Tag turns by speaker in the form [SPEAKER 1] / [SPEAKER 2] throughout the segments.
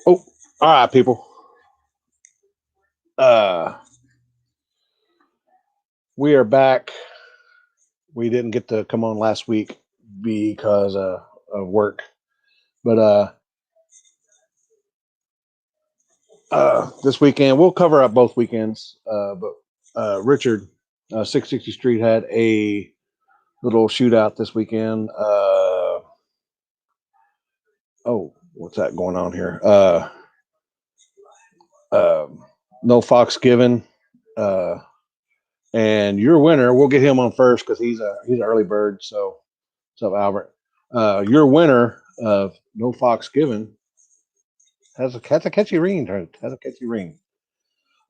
[SPEAKER 1] Oh, all right, people. Uh, we are back. We didn't get to come on last week because of work, but this weekend we'll cover up both weekends. But Richard, 660 Street had a little shootout this weekend. Oh, what's that going on here? No Fox given. And your winner, we'll get him on first because he's an early bird. So, what's up, Albert? Your winner of No Fox Given has a catchy ring. Has a catchy ring.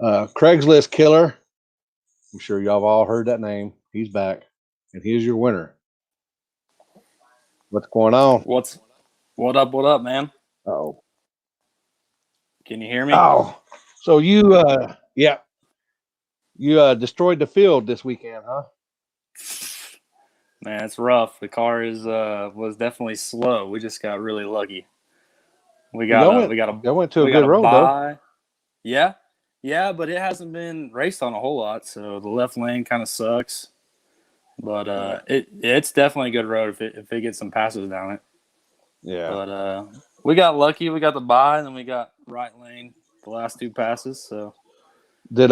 [SPEAKER 1] Craigslist Killer. I'm sure y'all have all heard that name. He's back, and he's your winner. What's going on?
[SPEAKER 2] What up, man?
[SPEAKER 1] Oh,
[SPEAKER 2] Can you hear me?
[SPEAKER 1] oh. So yeah, you destroyed the field this weekend, huh?
[SPEAKER 2] Man, it's rough. The car is was definitely slow. We just got really lucky. We got
[SPEAKER 1] Y'all
[SPEAKER 2] a
[SPEAKER 1] went
[SPEAKER 2] we got a
[SPEAKER 1] y'all went to a
[SPEAKER 2] we got
[SPEAKER 1] good
[SPEAKER 2] a
[SPEAKER 1] road though.
[SPEAKER 2] buy. Yeah. Yeah, but it hasn't been raced on a whole lot, so the left lane kind of sucks. But
[SPEAKER 1] Yeah,
[SPEAKER 2] it's definitely a good road if it gets some passes down it.
[SPEAKER 1] yeah.
[SPEAKER 2] But we got lucky. We got the buy, and then we got right lane the last two passes. So
[SPEAKER 1] Did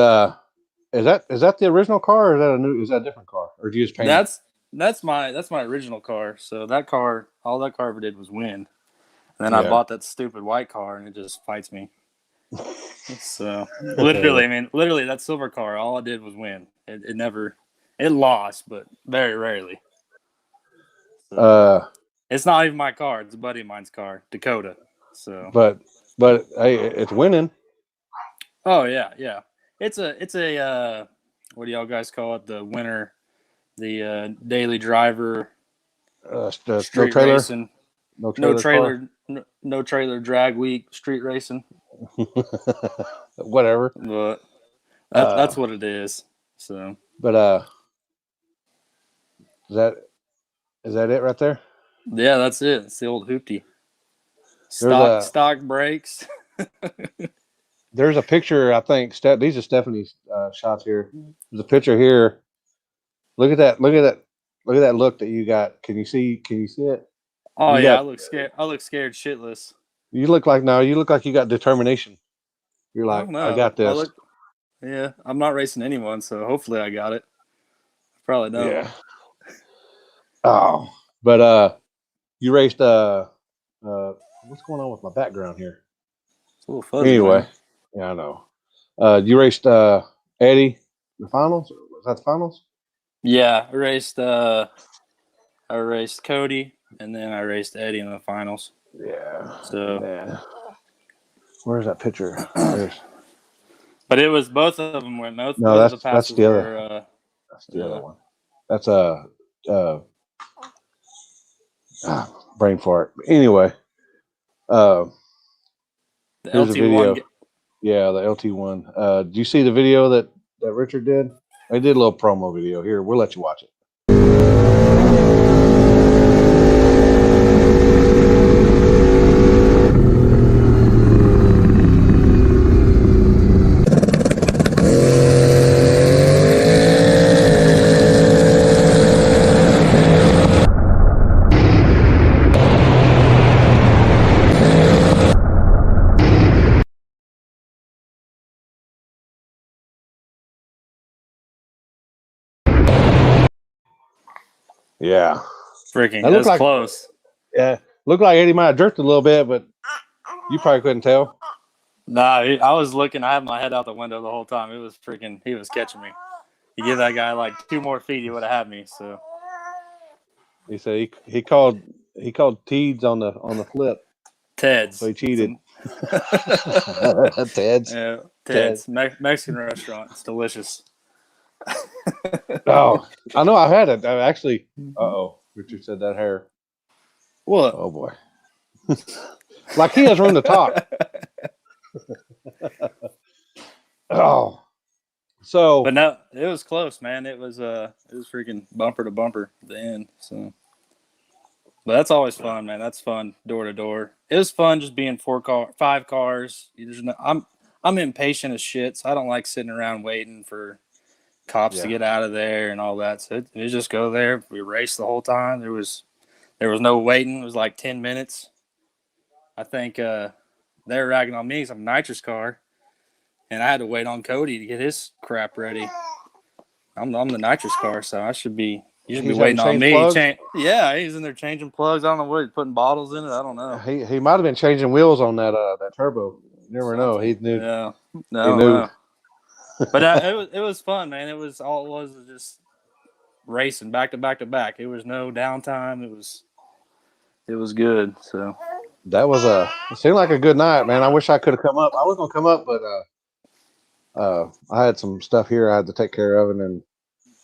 [SPEAKER 1] is that the original car or is that a different car or did you just paint it?
[SPEAKER 2] that's my original car. So that car, all that car ever did was win. And then I
[SPEAKER 1] Yeah.
[SPEAKER 2] bought that stupid white car, and it just fights me. So literally, that silver car, all it did was win. It never, it lost, but very rarely. So
[SPEAKER 1] uh,
[SPEAKER 2] it's not even my car; it's a buddy of mine's car, Dakota. So
[SPEAKER 1] but hey, it's winning.
[SPEAKER 2] oh yeah, it's a what do y'all guys call it? The winter, the daily driver
[SPEAKER 1] No
[SPEAKER 2] street
[SPEAKER 1] trailer,
[SPEAKER 2] racing,
[SPEAKER 1] no
[SPEAKER 2] no
[SPEAKER 1] trailer car.
[SPEAKER 2] trailer, no trailer drag week street racing.
[SPEAKER 1] Whatever.
[SPEAKER 2] But that's
[SPEAKER 1] Uh,
[SPEAKER 2] what it is. So
[SPEAKER 1] but is that is that it right there?
[SPEAKER 2] yeah, that's it. It's the old hoopty.
[SPEAKER 1] There's a
[SPEAKER 2] Stock breaks.
[SPEAKER 1] there's a picture. I think these are Stephanie's shots here. There's a picture here. Look at that. Look at that. Look at that look that you got. Can you see? Can you see it?
[SPEAKER 2] Oh
[SPEAKER 1] You
[SPEAKER 2] yeah, I
[SPEAKER 1] got.
[SPEAKER 2] look scared. I look scared shitless.
[SPEAKER 1] You look like no. You look like you got determination. You're
[SPEAKER 2] I
[SPEAKER 1] like,
[SPEAKER 2] don't
[SPEAKER 1] I
[SPEAKER 2] know.
[SPEAKER 1] got
[SPEAKER 2] I
[SPEAKER 1] this.
[SPEAKER 2] look. Yeah, I'm not racing anyone, so hopefully I got it. Probably don't.
[SPEAKER 1] Yeah. Oh, but you raced what's going on with my background here?
[SPEAKER 2] It's a little fuzzy,
[SPEAKER 1] Anyway,
[SPEAKER 2] man.
[SPEAKER 1] yeah, I know. You raced Eddie the finals. Was that the finals?
[SPEAKER 2] Yeah, I raced Cody, and then I raced Eddie in the finals.
[SPEAKER 1] Yeah,
[SPEAKER 2] So,
[SPEAKER 1] yeah. Where's that picture?
[SPEAKER 2] but
[SPEAKER 1] There's
[SPEAKER 2] it was both of them went.
[SPEAKER 1] no.
[SPEAKER 2] Both of the
[SPEAKER 1] That's
[SPEAKER 2] passes
[SPEAKER 1] the other.
[SPEAKER 2] were.
[SPEAKER 1] That's the other
[SPEAKER 2] Yeah,
[SPEAKER 1] one. That's a uh, brain fart. Anyway, uh,
[SPEAKER 2] the
[SPEAKER 1] here's a
[SPEAKER 2] LT1.
[SPEAKER 1] video. Yeah, the LT one. Do you see the video that Richard did? I did a little promo video. Here, we'll let you watch it. Yeah,
[SPEAKER 2] Freaking,
[SPEAKER 1] that looked
[SPEAKER 2] that's
[SPEAKER 1] like
[SPEAKER 2] close.
[SPEAKER 1] looked like Eddie might have drifted a little bit, but you probably couldn't tell.
[SPEAKER 2] Nah, I was looking. I had my head out the window the whole time. It was freaking. He was catching me. You give that guy like 2 more feet, he would have had me. So
[SPEAKER 1] He said he called Teeds on the flip, so
[SPEAKER 2] Ted's,
[SPEAKER 1] he cheated.
[SPEAKER 2] some
[SPEAKER 1] Ted's,
[SPEAKER 2] yeah,
[SPEAKER 1] Ted.
[SPEAKER 2] Ted's Mexican restaurant. It's delicious.
[SPEAKER 1] Oh, I know. I've had it. I actually. Oh, Richard said that hair.
[SPEAKER 2] What?
[SPEAKER 1] Oh boy, like he has room to talk. Oh,
[SPEAKER 2] But
[SPEAKER 1] so
[SPEAKER 2] no, it was close, man. It was freaking bumper to bumper at the end. So But that's always fun, man. That's fun door to door. It was fun just being 5 cars. I'm impatient as shit, so I don't like sitting around waiting for cops to
[SPEAKER 1] Yeah.
[SPEAKER 2] get out of there and all that. So it just go there. We raced the whole time. There was no waiting. It was like 10 minutes. I think they were ragging on me because I'm a nitrous car, and I had to wait on Cody to get his crap ready. I'm the nitrous car, so I should be. You should be
[SPEAKER 1] He's having
[SPEAKER 2] waiting on
[SPEAKER 1] changed
[SPEAKER 2] me.
[SPEAKER 1] plugs.
[SPEAKER 2] Yeah, he's in there changing plugs. I don't know what he's putting bottles in it. I don't know.
[SPEAKER 1] He might have been changing wheels on that turbo. You never know.
[SPEAKER 2] Something.
[SPEAKER 1] He knew.
[SPEAKER 2] Yeah. I
[SPEAKER 1] He
[SPEAKER 2] don't
[SPEAKER 1] knew.
[SPEAKER 2] know. But it was fun, man. It was all it was just racing back to back to back. It was no downtime. It was good. So
[SPEAKER 1] That was it seemed like a good night, man. I wish I could have come up. I was gonna come up, but I had some stuff here I had to take care of, and then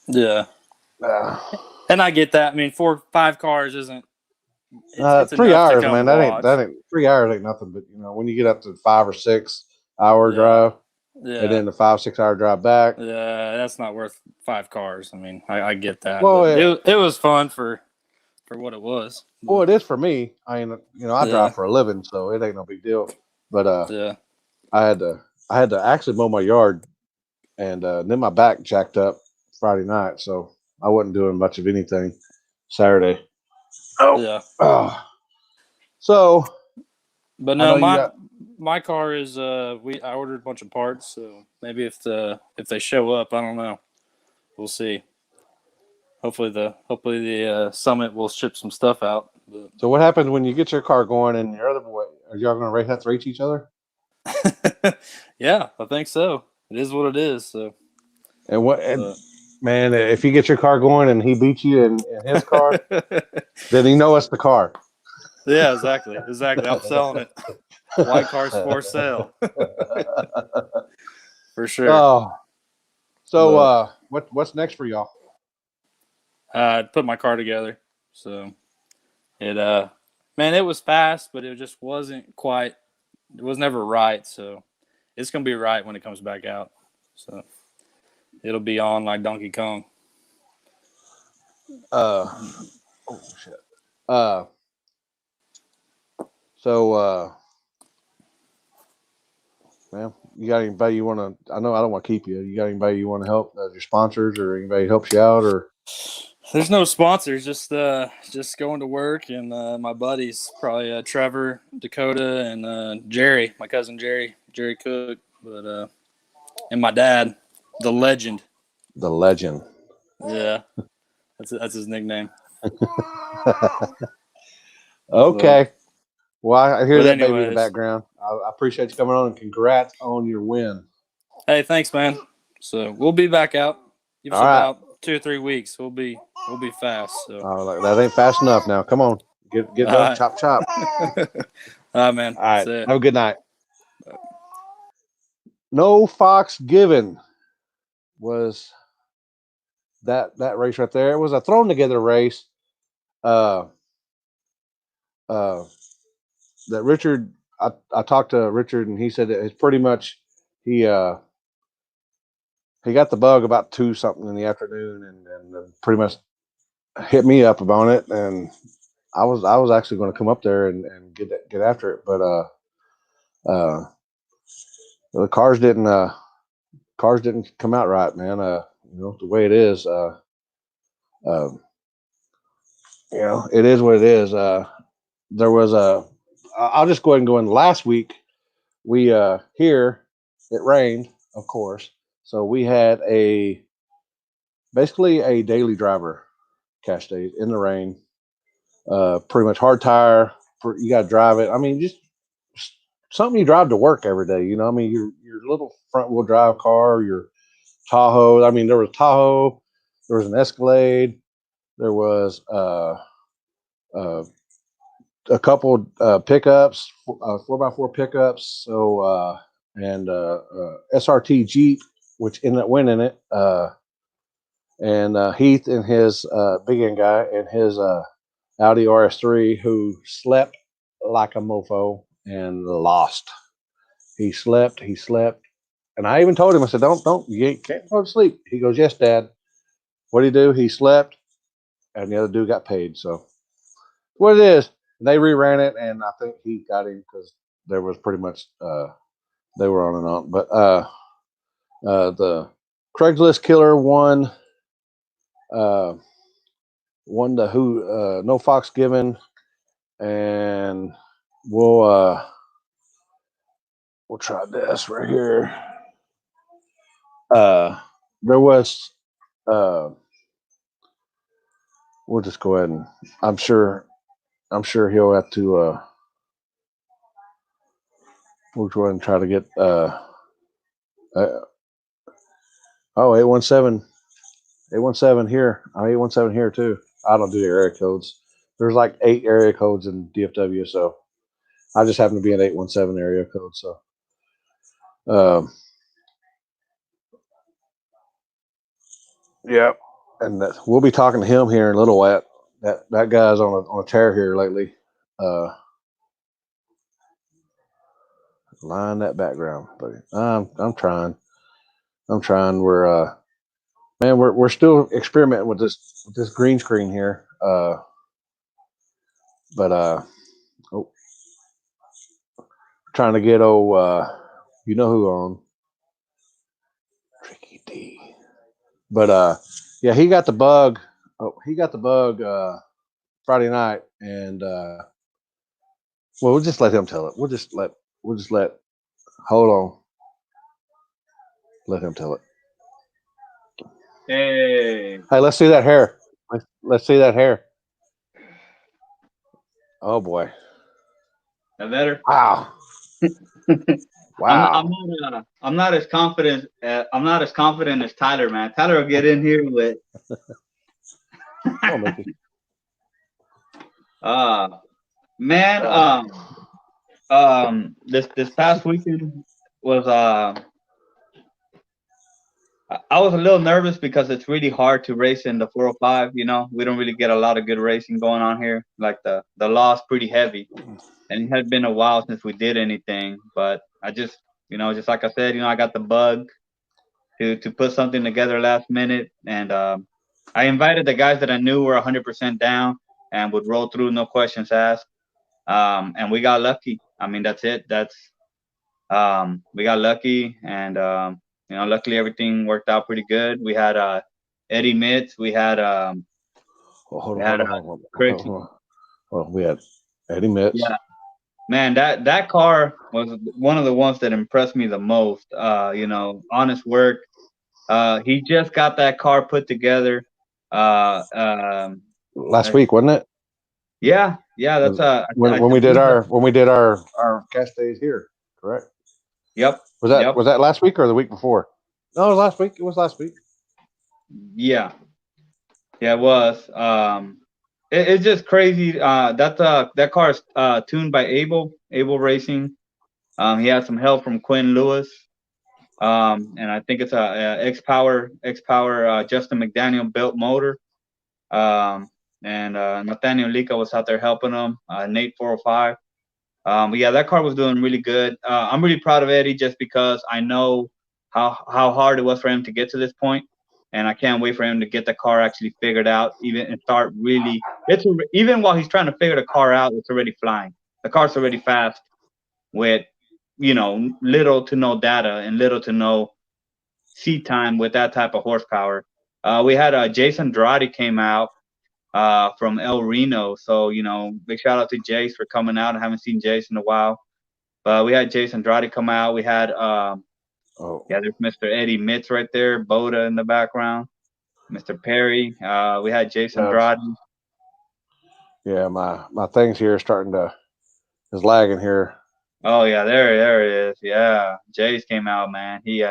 [SPEAKER 2] yeah,
[SPEAKER 1] uh,
[SPEAKER 2] and I get that. I mean, 4, 5 cars isn't. It's
[SPEAKER 1] 3 hours,
[SPEAKER 2] enough to
[SPEAKER 1] man.
[SPEAKER 2] come
[SPEAKER 1] That
[SPEAKER 2] watch.
[SPEAKER 1] ain't 3 hours ain't nothing. But when you get up to 5 or 6 hour
[SPEAKER 2] Yeah,
[SPEAKER 1] drive, and
[SPEAKER 2] yeah,
[SPEAKER 1] then the 5 6 hour drive back.
[SPEAKER 2] yeah. That's not worth 5 cars. I mean, I get that,
[SPEAKER 1] Well,
[SPEAKER 2] but it was fun for what it was. But,
[SPEAKER 1] it is for me. I mean, I
[SPEAKER 2] yeah,
[SPEAKER 1] drive for a living, so it ain't no big deal. But
[SPEAKER 2] yeah.
[SPEAKER 1] I had to actually mow my yard, and then my back jacked up Friday night, so I wasn't doing much of anything Saturday. Oh,
[SPEAKER 2] Yeah.
[SPEAKER 1] oh. So
[SPEAKER 2] But
[SPEAKER 1] I
[SPEAKER 2] no,
[SPEAKER 1] know you
[SPEAKER 2] my
[SPEAKER 1] got.
[SPEAKER 2] my car is I ordered a bunch of parts, so maybe if they show up, I don't know. We'll see. Hopefully the Summit will ship some stuff out.
[SPEAKER 1] So what happens when you get your car going and your other boy? Are y'all going to have to race each other?
[SPEAKER 2] But yeah, I think so. It is what it is. So
[SPEAKER 1] And what? And
[SPEAKER 2] but,
[SPEAKER 1] man, if you get your car going and he beats you in his car, then you know it's the car.
[SPEAKER 2] yeah, exactly. I'm selling it. White cars for sale for sure.
[SPEAKER 1] Oh, so
[SPEAKER 2] But
[SPEAKER 1] what's next for y'all?
[SPEAKER 2] I put my car together, so it man, it was fast, but it just wasn't quite. It was never right, so it's gonna be right when it comes back out. So it'll be on like Donkey Kong.
[SPEAKER 1] Uh, oh shit. Uh, so man, you got anybody you want to? I know I don't want to keep you. You got anybody you want to help? Your sponsors or anybody helps you out or?
[SPEAKER 2] There's no sponsors, just going to work and my buddies, probably Trevor, Dakota, and Jerry, my cousin Jerry Cook, but and my dad, the legend.
[SPEAKER 1] The legend.
[SPEAKER 2] Yeah, that's his nickname. But
[SPEAKER 1] Okay. Well, I hear
[SPEAKER 2] but
[SPEAKER 1] that baby in the
[SPEAKER 2] anyways,
[SPEAKER 1] background. I appreciate you coming on and congrats on your win.
[SPEAKER 2] hey, thanks, man. So we'll be back out. Give us
[SPEAKER 1] All right.
[SPEAKER 2] about 2 or 3 weeks. We'll be fast. So
[SPEAKER 1] That ain't fast enough now. Come on. Get
[SPEAKER 2] all
[SPEAKER 1] done.
[SPEAKER 2] right,
[SPEAKER 1] Chop, chop.
[SPEAKER 2] all right, man.
[SPEAKER 1] All
[SPEAKER 2] That's
[SPEAKER 1] right.
[SPEAKER 2] it.
[SPEAKER 1] Have a good night. No Fox given was that race right there. It was a thrown together race. Uh, uh, that Richard, I talked to Richard and he said that it's pretty much he he got the bug about 2 something in the afternoon and pretty much hit me up about it, and I was actually going to come up there and get after it, but uh the cars didn't come out right, man. The way it is, uh, it is what it is. There was a I'll just go ahead and go in. Last week we here it rained, of course, so we had basically a daily driver cash days in the rain. Pretty much hard tire. You got to drive it. I mean, just something you drive to work every day. I mean, your little front wheel drive car, your Tahoe. I mean, there was Tahoe, there was an Escalade, there was uh, a couple pickups, 4x4 pickups. So and SRT Jeep, which ended up winning it. And Heath and his big end guy and his Audi RS3, who slept like a mofo and lost. He slept, and I even told him, I said, "Don't, you can't go to sleep." He goes, "Yes, Dad." What did he do? He slept, and the other dude got paid. So what it is. They reran it, and I think he got him because there was pretty much they were on and on. But the Craigslist killer uh, won the who no Fox given, and we'll uh, we'll try this right here. There was uh, we'll just go ahead and I'm sure he'll have to we'll go ahead and try to get uh oh 817 here. I'm 817 here too. I don't do the area codes. There's like 8 area codes in DFW, so I just happen to be an 817 area code. So um yeah, and we'll be talking to him here in a little while. That guy's on a tear here lately. Uh, line that background, buddy. I'm trying. I'm trying. We're still experimenting with this green screen here. But oh, trying to get you know who on Tricky D. But yeah, he got the bug. Oh, he got the bug Friday night, and well, we'll just let him tell it. We'll just let. Hold on. Let him tell it.
[SPEAKER 3] Hey,
[SPEAKER 1] Hey, let's see that hair. Let's see that hair. Oh boy!
[SPEAKER 3] that better?
[SPEAKER 1] Wow! Wow!
[SPEAKER 3] I'm not as confident. I'm not as confident as Tyler, man. Tyler will get in here with.
[SPEAKER 1] Oh, Mickey.
[SPEAKER 3] Man, this past weekend was I was a little nervous because it's really hard to race in the 405. You know, we don't really get a lot of good racing going on here. Like the law's pretty heavy, and it had been a while since we did anything. But I just, just like I said, I got the bug to put something together last minute, and I invited the guys that I knew were 100% down and would roll through, no questions asked. And we got lucky. I mean, that's it. We got lucky, and luckily everything worked out pretty good. We had Eddie Mitz. We had
[SPEAKER 1] Hold on.
[SPEAKER 3] Craig.
[SPEAKER 1] Well, we had Eddie Mitz.
[SPEAKER 3] Yeah, man, that car was one of the ones that impressed me the most. Honest work. He just got that car put together.
[SPEAKER 1] Last week, wasn't it?
[SPEAKER 3] Yeah. That's
[SPEAKER 1] when we did our cast days here, correct?
[SPEAKER 3] Yep.
[SPEAKER 1] Was that last week or the week before? No, it was last week. It was last week.
[SPEAKER 3] Yeah, it was. It's just crazy. That car is tuned by Able Racing. He had some help from Quinn Lewis. And I think it's a X Power Justin McDaniel built motor. And Nathaniel Lika was out there helping him. Nate 405. But yeah, that car was doing really good. I'm really proud of Eddie just because I know how hard it was for him to get to this point, and I can't wait for him to get the car actually figured out, even and start really. Even while he's trying to figure the car out, it's already flying. The car's already fast with little to no data and little to no seat time with that type of horsepower. We had Jason Dradi came out from El Reno. So, big shout out to Jace for coming out. I haven't seen Jace in a while. But we had Jason Andrade come out. We had, there's Mr. Eddie Mitz right there, Boda in the background, Mr. Perry. We had Jason Andrade.
[SPEAKER 1] Yeah, my things here is lagging here.
[SPEAKER 3] Oh yeah, there it is. Yeah, Jace came out, man. He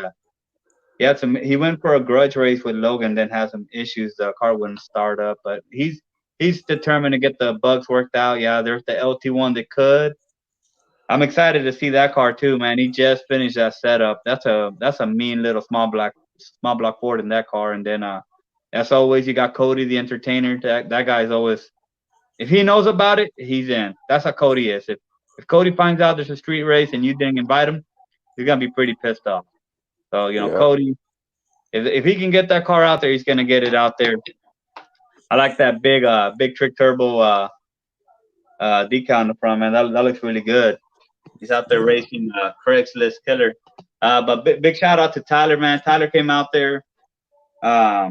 [SPEAKER 3] he went for a grudge race with Logan, then had some issues. The car wouldn't start up, but he's determined to get the bugs worked out. Yeah, there's the LT1 that could. I'm excited to see that car too, man. He just finished that setup. That's a mean little small block Ford in that car. And then as always, you got Cody the entertainer. That guy's always, if he knows about it, he's in. That's how Cody is. If Cody finds out there's a street race and you didn't invite him, he's gonna be pretty pissed off. So Cody, if he can get that car out there, he's gonna get it out there. I like that big trick turbo decal on the front, man. That looks really good. He's out there racing Craigslist killer. But big shout out to Tyler, man. Tyler came out there. Yeah,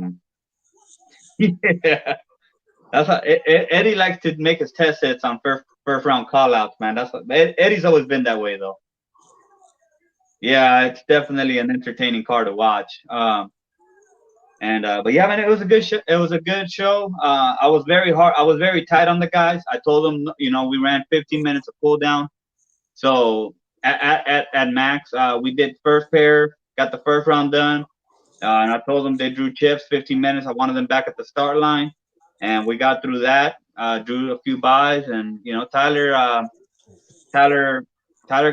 [SPEAKER 3] that's how, Eddie likes to make his test sets on first round call outs, man. That's what, Eddie's always been that way, though. Yeah, it's definitely an entertaining car to watch. But yeah, man, it was a good show. It was a good show. I was very tight on the guys. I told them, we ran 15 minutes of cool down. So at max, we did first pair, got the first round done, and I told them they drew chips 15 minutes. I wanted them back at the start line, and we got through that. Drew a few buys, and Tyler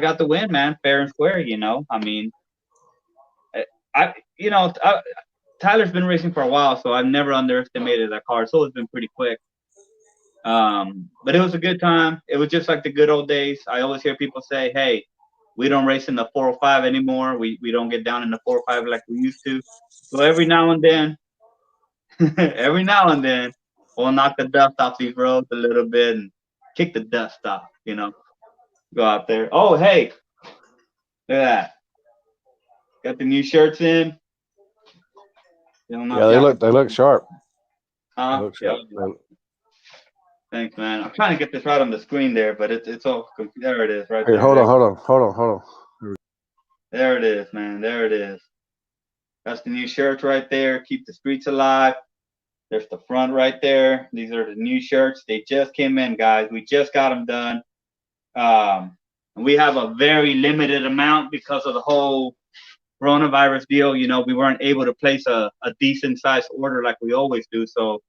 [SPEAKER 3] got the win, man, fair and square. I mean, I you know I, Tyler's been racing for a while, so I've never underestimated that car. So it's been pretty quick. But it was a good time. It was just like the good old days. I always hear people say, "Hey, we don't race in the 405 anymore. We don't get down in the 405 like we used to." So every now and then, we'll knock the dust off these roads a little bit and kick the dust off. Go out there. Oh, hey, look at that. Got the new shirts in.
[SPEAKER 1] Yeah, they look sharp. They look sharp.
[SPEAKER 3] Yeah. Thanks, man. I'm trying to get this right on the screen there, but it's all there. It is right
[SPEAKER 1] Here,
[SPEAKER 3] there.
[SPEAKER 1] hold on.
[SPEAKER 3] There it is, man. There it is. That's the new shirts right there. Keep the streets alive. There's the front right there. These are the new shirts. They just came in, guys. We just got them done. We have a very limited amount because of the whole coronavirus deal. We weren't able to place a decent sized order like we always do. So,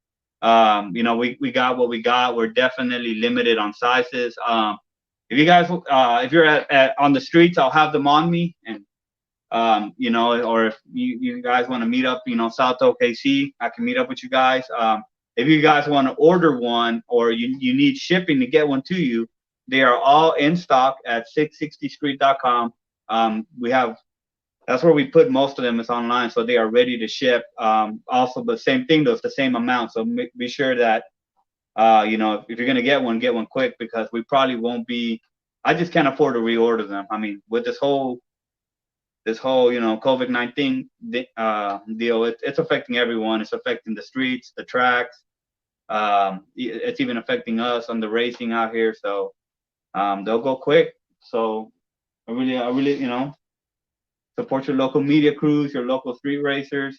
[SPEAKER 3] we got what we got. We're definitely limited on sizes. If you guys, if you're on the streets, I'll have them on me, and or if you guys want to meet up, South OKC, I can meet up with you guys. If you guys want to order one or you need shipping to get one to you, they are all in stock at 660street.com. That's where we put most of them. It's online, so they are ready to ship. Also, the same thing, though, it's the same amount. So be sure that, if you're gonna get one quick, because we probably won't be. I just can't afford to reorder them. I mean, with this whole COVID-19 deal, it's affecting everyone. It's affecting the streets, the tracks. It's even affecting us on the racing out here. So they'll go quick. So I really, support your local media crews, your local street racers.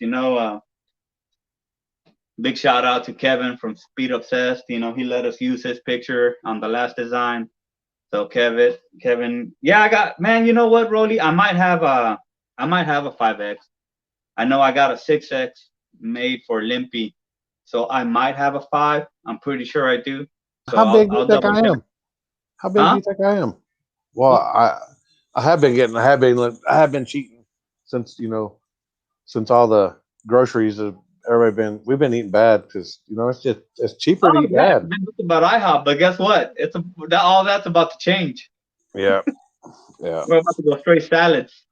[SPEAKER 3] Big shout out to Kevin from Speed Obsessed. He let us use his picture on the last design. So Kevin, yeah, I got, man. You know what, Rolly? I might have a 5X. I know I got a 6X made for Limpy, so I might have a 5. I'm pretty sure I do. So
[SPEAKER 1] How big do you think I am? How big do you think I am? Well, I have been cheating since all the groceries we've been eating bad because it's cheaper to eat bad.
[SPEAKER 3] It's about IHOP, but guess what? All that's about to change.
[SPEAKER 1] Yeah.
[SPEAKER 3] We're about to go straight salads.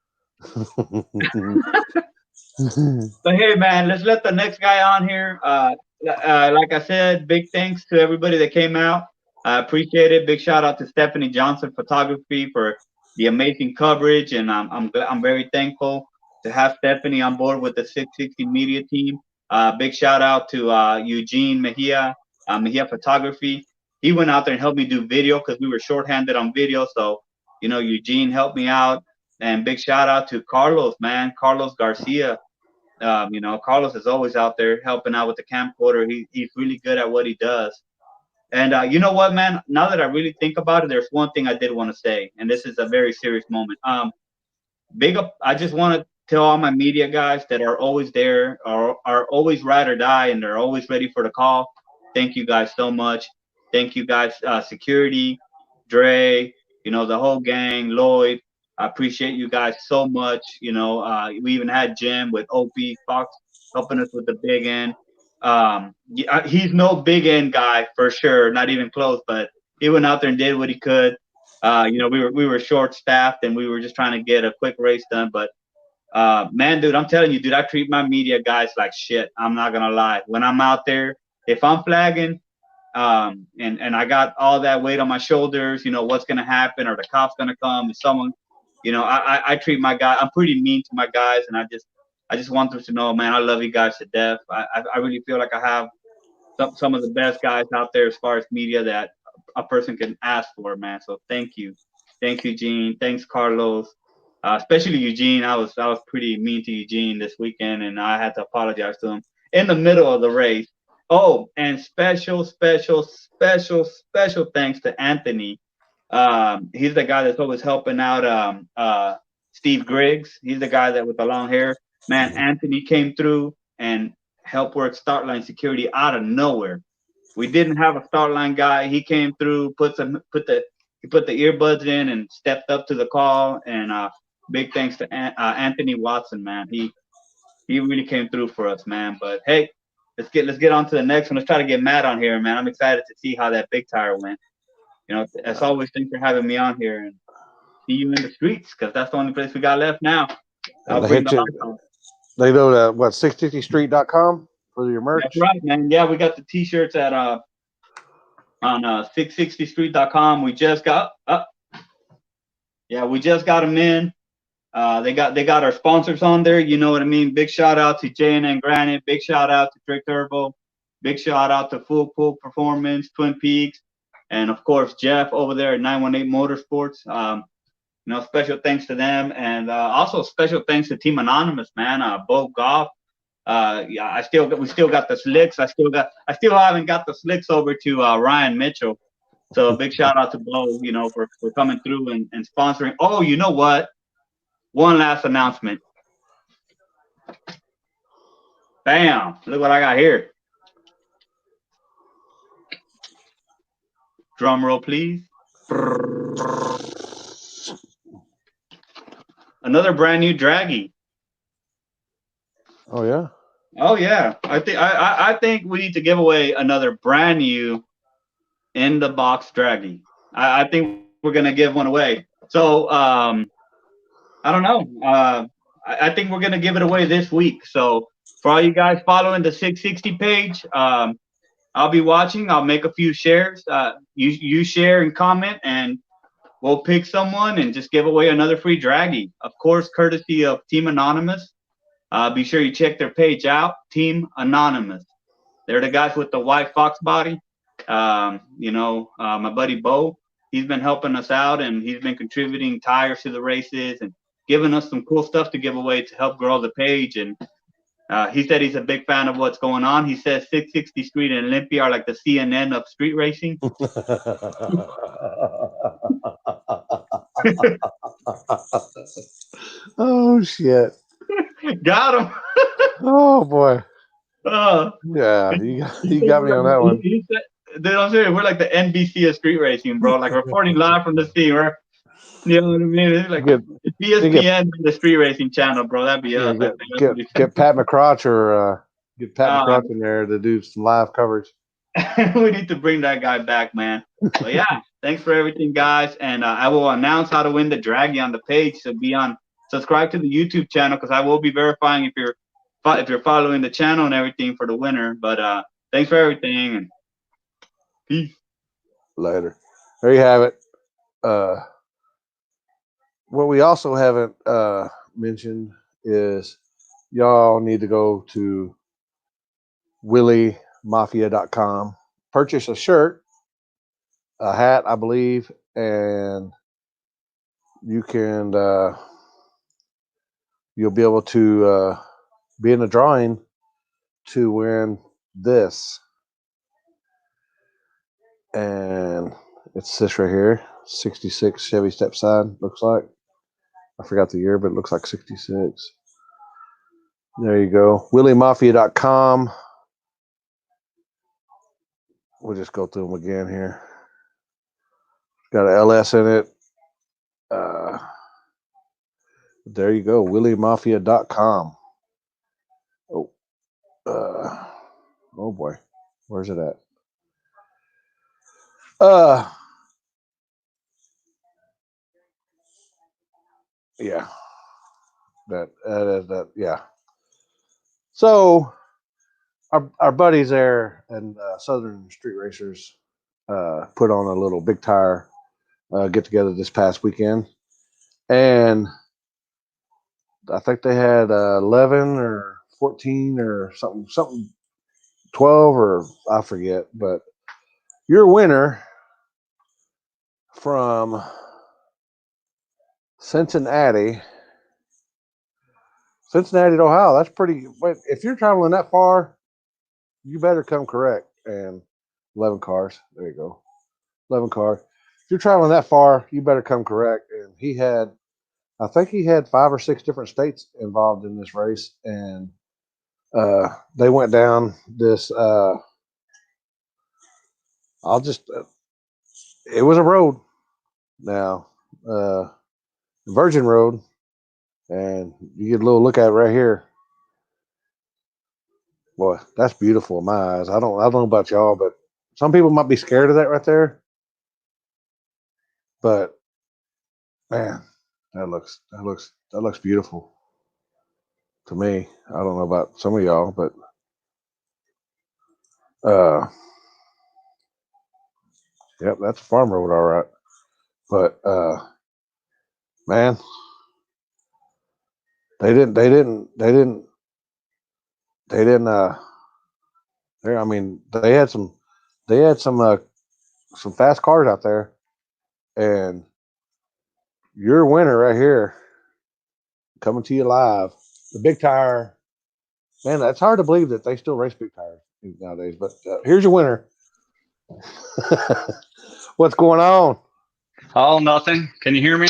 [SPEAKER 3] But hey, man, let's let the next guy on here. Like I said, big thanks to everybody that came out. I appreciate it. Big shout out to Stephanie Johnson Photography for the amazing coverage, and I'm very thankful to have Stephanie on board with the 660 media team. Big shout out to Eugene Mejia Photography. He went out there and helped me do video because we were shorthanded on video. So, Eugene helped me out. And big shout out to Carlos, man, Carlos Garcia. Carlos is always out there helping out with the camcorder. He's really good at what he does. And you know what, man? Now that I really think about it, there's one thing I did want to say, and this is a very serious moment. Big up! I just want to tell all my media guys that are always there, are always ride or die, and they're always ready for the call. Thank you guys so much. Thank you guys, security, Dre, the whole gang, Lloyd. I appreciate you guys so much. We even had Jim with OP Fox helping us with the big end. He's no big end guy for sure, not even close, but he went out there and did what he could. We were short staffed and we were just trying to get a quick race done. But man, dude, I'm telling you, dude, I treat my media guys like shit. I'm not gonna lie. When I'm out there, if I'm flagging, And I got all that weight on my shoulders. You know, what's gonna happen? Are the cops gonna come? Is someone, you know, I treat my guy. I'm pretty mean to my guys, and I just want them to know, man, I love you guys to death. I really feel like I have some of the best guys out there as far as media that a person can ask for, man. So thank you, Gene. Thanks, Carlos. Especially Eugene. I was pretty mean to Eugene this weekend, and I had to apologize to him in the middle of the race. Oh, and special thanks to Anthony. He's the guy that's always helping out Steve Griggs. He's the guy that with the long hair. Man, Anthony came through and helped work start line security out of nowhere. We didn't have a start line guy. He came through, he put the earbuds in and stepped up to the call. And big thanks to Anthony Watson, man. He really came through for us, man. But hey, let's get on to the next one. Let's try to get Matt on here, man. I'm excited to see how that big tire went. You know, as always, thanks for having me on here and see you in the streets because that's the only place we got left now. I'll
[SPEAKER 1] They
[SPEAKER 3] bring
[SPEAKER 1] hit
[SPEAKER 3] the
[SPEAKER 1] you.
[SPEAKER 3] lights on.
[SPEAKER 1] They go to what 650street.com for your merch.
[SPEAKER 3] That's right, man. Yeah, we got the t-shirts at on 660street.com. We just got we just got them in. They got our sponsors on there. You know what I mean? Big shout out to J&N Granite. Big shout out to Trick Turbo. Big shout out to Full Pool Performance, Twin Peaks, and of course Jeff over there at 918 Motorsports. You know, special thanks to them, and also special thanks to Team Anonymous, man. Bo Goff. Yeah, we still got the slicks. I still haven't got the slicks over to Ryan Mitchell. So a big shout out to Bo, you know, for coming through and sponsoring. Oh, you know what? One last announcement. Bam! Look what I got here. Drum roll, please. Another brand new draggy.
[SPEAKER 1] Oh yeah.
[SPEAKER 3] Oh yeah. I think we need to give away another brand new in the box draggy. I think we're gonna give one away. So I don't know. I think we're gonna give it away this week. So for all you guys following the 660 page, I'll be watching. I'll make a few shares. You share and comment, and we'll pick someone and just give away another free draggy. Of course, courtesy of Team Anonymous. Be sure you check their page out, Team Anonymous. They're the guys with the white fox body. You know, my buddy Bo, he's been helping us out and he's been contributing tires to the races and giving us some cool stuff to give away to help grow the page. And he said he's a big fan of what's going on. He says 660 Street and Olympia are like the CNN of street racing.
[SPEAKER 1] Oh shit!
[SPEAKER 3] Got him.
[SPEAKER 1] Oh boy!
[SPEAKER 3] Uh,
[SPEAKER 1] Yeah, you got me on that one.
[SPEAKER 3] He said, dude, I'm serious. We're like the NBC of street racing, bro. Like reporting live from the scene. You know what I mean? It's like it's ESPN, the street racing channel, bro. That'd be us.
[SPEAKER 1] Get Pat McCrotch or get Pat McCrotch in there to do some live coverage.
[SPEAKER 3] We need to bring that guy back, man. But yeah, thanks for everything, guys. And I will announce how to win the draggy on the page. So subscribe to the YouTube channel because I will be verifying if you're following the channel and everything for the winner. But thanks for everything and peace.
[SPEAKER 1] Later. There you have it. What we also haven't mentioned is y'all need to go to wheeliemafia.com, purchase a shirt, a hat, I believe, and you can you'll be able to be in a drawing to win this. And it's this right here, 66 Chevy Stepside, looks like. I forgot the year, but it looks like 66. There you go. wheeliemafia.com. We'll just go through them again here. Got an LS in it. There you go. wheeliemafia.com. Oh, oh boy. Where's it at? Yeah. That is that. Yeah. So our buddies there and Southern Street Racers put on a little big tire get together this past weekend, and I think they had 11 or 14 or something 12 or I forget, but your winner from Cincinnati, Ohio. That's pretty. Wait, if you're traveling that far, you better come correct. And 11 cars. There you go. 11 cars. If you're traveling that far, you better come correct. And I think he had 5 or 6 different states involved in this race, and they went down this. It was a road now, Virgin Road, and you get a little look at it right here. Boy, that's beautiful in my eyes. I don't know about y'all, but some people might be scared of that right there. But man, that looks beautiful to me. I don't know about some of y'all, but yep, that's a farm road, all right. But man, they didn't. I mean, they had some fast cars out there, and your winner right here, coming to you live, the big tire. Man, that's hard to believe that they still race big tires nowadays. But here's your winner. What's going on?
[SPEAKER 4] Oh, nothing. Can you hear me?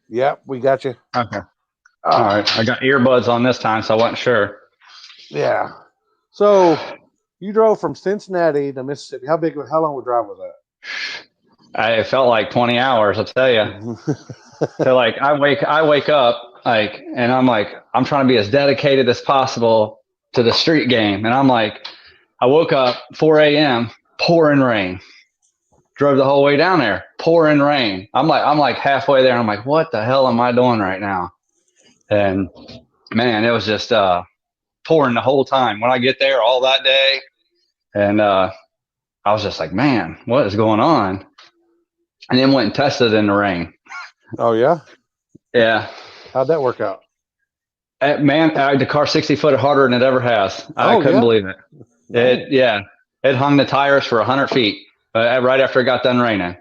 [SPEAKER 1] Yep, we got you.
[SPEAKER 4] Okay. All right. I got earbuds on this time, so I wasn't sure.
[SPEAKER 1] Yeah. So you drove from Cincinnati to Mississippi. How long of a drive was that?
[SPEAKER 4] It felt like 20 hours, I'll tell you. So like I wake up like, and I'm like, I'm trying to be as dedicated as possible to the street game. And I'm like, I woke up 4 a.m., pouring rain. Drove the whole way down there, pouring rain. I'm like halfway there. I'm like, what the hell am I doing right now? And man, it was just pouring the whole time. When I get there all that day, and I was just like, man, what is going on? And then went and tested in the rain.
[SPEAKER 1] Oh yeah?
[SPEAKER 4] Yeah.
[SPEAKER 1] How'd that work out?
[SPEAKER 4] Man, the car 60 foot harder than it ever has. I couldn't believe it.
[SPEAKER 1] Nice.
[SPEAKER 4] It hung the tires for 100 feet right after it got done raining.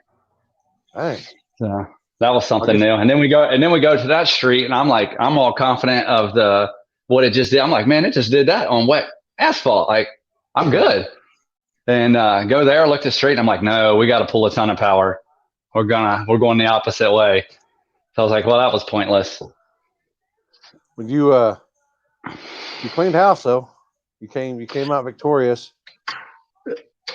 [SPEAKER 1] Hey.
[SPEAKER 4] So that was something new. And then we go to that street, and I'm all confident of what it just did. I'm like, man, it just did that on wet asphalt. Like, I'm good. And go there, look at the street, and I'm like, no, we got to pull a ton of power. We're going the opposite way. So I was like, well, that was pointless.
[SPEAKER 1] When you cleaned house though, you came out victorious.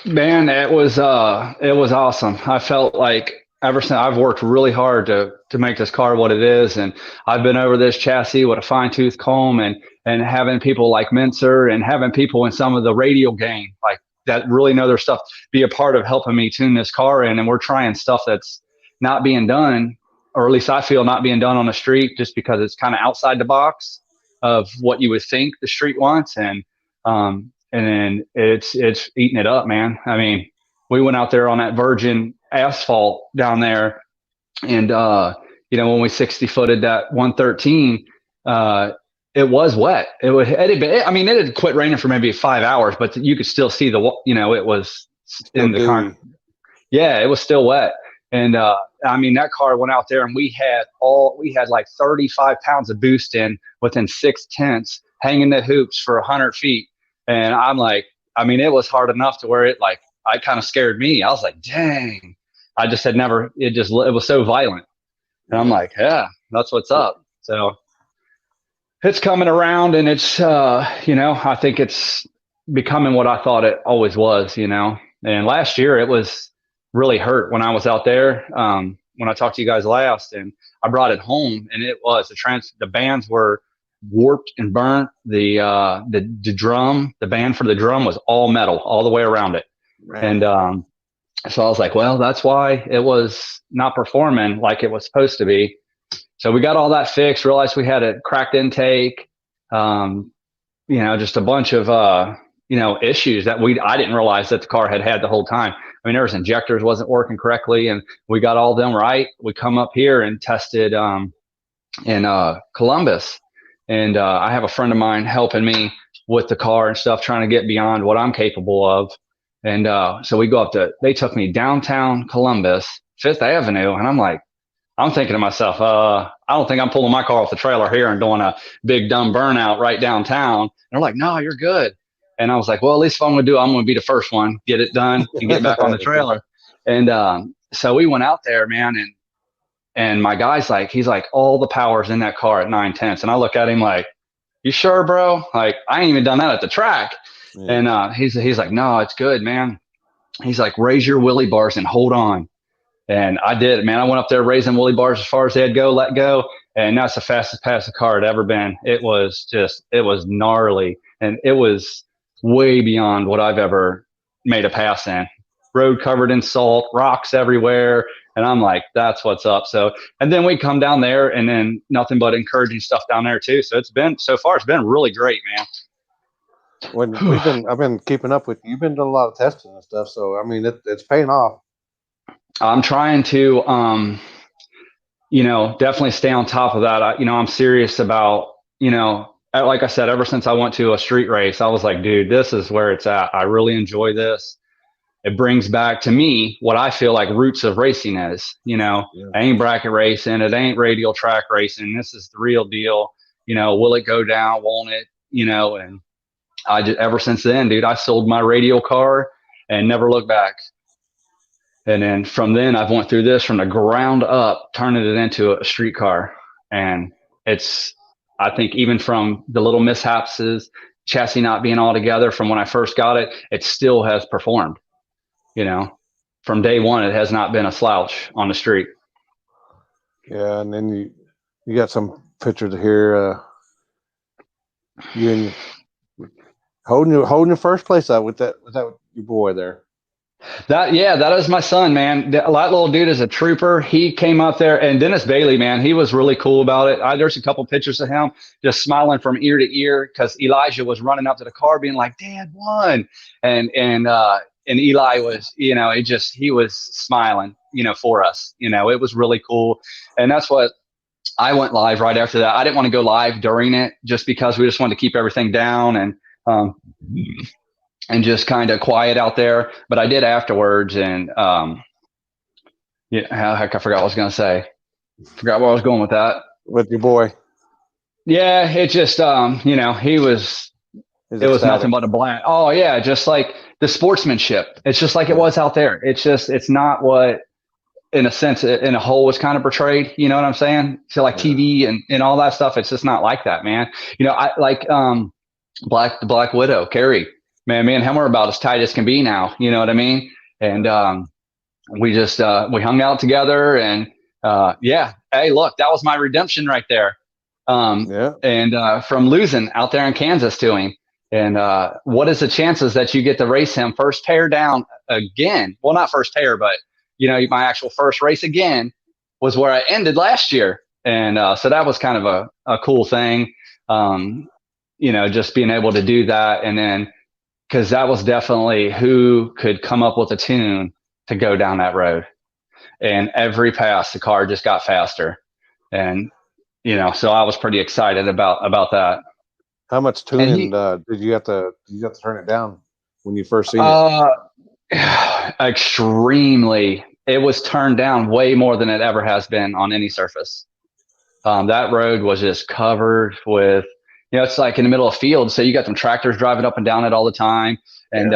[SPEAKER 4] Man, it was awesome. I felt like ever since I've worked really hard to make this car what it is, and I've been over this chassis with a fine tooth comb, and having people like Mincer and having people in some of the radial game like that really know their stuff be a part of helping me tune this car in. And we're trying stuff that's not being done, or at least I feel not being done on the street, just because it's kind of outside the box of what you would think the street wants. And then it's eating it up, man. I mean, we went out there on that virgin asphalt down there, and when we 60 footed that 113, it was wet. It had quit raining for maybe 5 hours, but you could still see it was
[SPEAKER 1] Still
[SPEAKER 4] in the car. Yeah, it was still wet. And that car went out there, and we had like 35 pounds of boost in within 6/10, hanging the hoops for 100 feet. And I'm like, it was hard enough to where it kind of scared me. I was like, dang, I just had never, it was so violent. And I'm like, yeah, that's what's up. So it's coming around, and it's, I think it's becoming what I thought it always was, And last year it was really hurt when I was out there. When I talked to you guys last, and I brought it home, and it was the bands were warped and burnt. The drum, the band for the drum was all metal all the way around it. Right. And so I was like, well, that's why it was not performing like it was supposed to be. So we got all that fixed, realized we had a cracked intake. just a bunch of issues that I didn't realize that the car had the whole time. I mean, there was injectors wasn't working correctly, and we got all them right. We come up here and tested in Columbus, and I have a friend of mine helping me with the car and stuff, trying to get beyond what I'm capable of. And so we go they took me downtown Columbus, Fifth Avenue, and I'm thinking to myself, I don't think I'm pulling my car off the trailer here and doing a big dumb burnout right downtown. And they're like, no, you're good. And I was like, well, at least if I'm going to do it, I'm going to be the first one, get it done and get back on the trailer. And so we went out there, man. And my guy's like, he's like, all the power's in that car at 9/10. And I look at him like, you sure, bro? Like, I ain't even done that at the track. Yeah. And he's like, no, it's good, man. He's like, raise your wheelie bars and hold on. And I did it, man. I went up there raising wheelie bars as far as they'd go, let go. And that's the fastest pass the car had ever been. It was gnarly. And it was way beyond what I've ever made a pass in. Road covered in salt, rocks everywhere. And I'm like, that's what's up. So, and then we come down there and then nothing but encouraging stuff down there too. So it's been really great, man.
[SPEAKER 1] I've been keeping up with you. You've been doing a lot of testing and stuff. So, I mean, it's paying off.
[SPEAKER 4] I'm trying to, definitely stay on top of that. I'm serious about, like I said, ever since I went to a street race, I was like, dude, this is where it's at. I really enjoy this. It brings back to me what I feel like roots of racing is, yeah. I ain't bracket racing. It ain't radial track racing. This is the real deal. Will it go down? Won't it? And I just, ever since then, dude, I sold my radial car and never looked back. And then from then I've went through this from the ground up, turning it into a street car. And I think even from the little mishaps, chassis not being all together from when I first got it, it still has performed. From day one, it has not been a slouch on the street.
[SPEAKER 1] Yeah, and then you got some pictures here. You holding your first place up with that your boy there.
[SPEAKER 4] That is my son, man. That little dude is a trooper. He came up there, and Dennis Bailey, man, he was really cool about it. There's a couple pictures of him just smiling from ear to ear because Elijah was running up to the car being like, Dad won. And Eli was, he was smiling, for us. It was really cool. And that's what I went live right after that. I didn't want to go live during it just because we just wanted to keep everything down and just kind of quiet out there. But I did afterwards. And heck, I forgot what I was going to say. Forgot where I was going with that.
[SPEAKER 1] With your boy.
[SPEAKER 4] Yeah, it just, he was, it was nothing but a blast. Oh, yeah, just like the sportsmanship. It's just like it was out there. It's not what, in a sense, in a whole was kind of portrayed. You know what I'm saying? So like TV and all that stuff, it's just not like that, man. I like the Black Widow, Carrie. Man, me and him are about as tight as can be now. You know what I mean? And we just we hung out together, and hey, look, that was my redemption right there. And from losing out there in Kansas to him. And what is the chances that you get to race him first pair down again? Well, not first pair, but my actual first race again was where I ended last year. And so that was kind of a cool thing. Just being able to do that, and then. Because that was definitely who could come up with a tune to go down that road. And every pass, the car just got faster. And, so I was pretty excited about that.
[SPEAKER 1] How much tuning did you have to turn it down when you first seen it?
[SPEAKER 4] Extremely. It was turned down way more than it ever has been on any surface. That road was just covered with, it's like in the middle of field. So you got them tractors driving up and down it all the time. And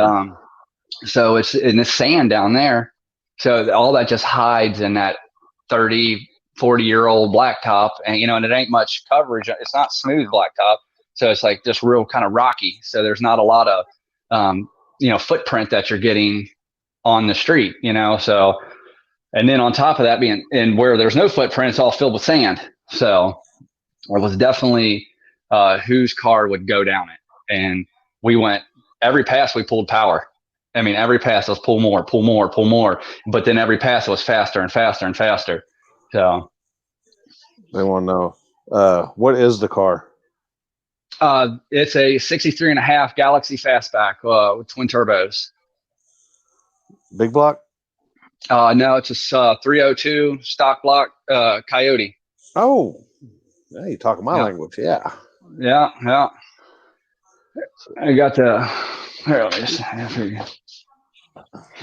[SPEAKER 4] so it's in the sand down there. So all that just hides in that 30, 40-year-old blacktop. And, and it ain't much coverage. It's not smooth blacktop. So it's like just real kind of rocky. So there's not a lot of, footprint that you're getting on the street, So, and then on top of that being, and where there's no footprint, it's all filled with sand. So it was definitely whose car would go down it. And we went, every pass we pulled power. I mean, every pass was pull more. But then every pass was faster and faster and faster. So
[SPEAKER 1] they want to know, what is the car?
[SPEAKER 4] It's a 63 and a half Galaxy Fastback with twin turbos.
[SPEAKER 1] Big block.
[SPEAKER 4] No, it's a 302 stock block Coyote.
[SPEAKER 1] Oh, yeah, you talking my
[SPEAKER 4] Yeah.
[SPEAKER 1] language. Yeah.
[SPEAKER 4] Yeah. I got the. Here, let me just.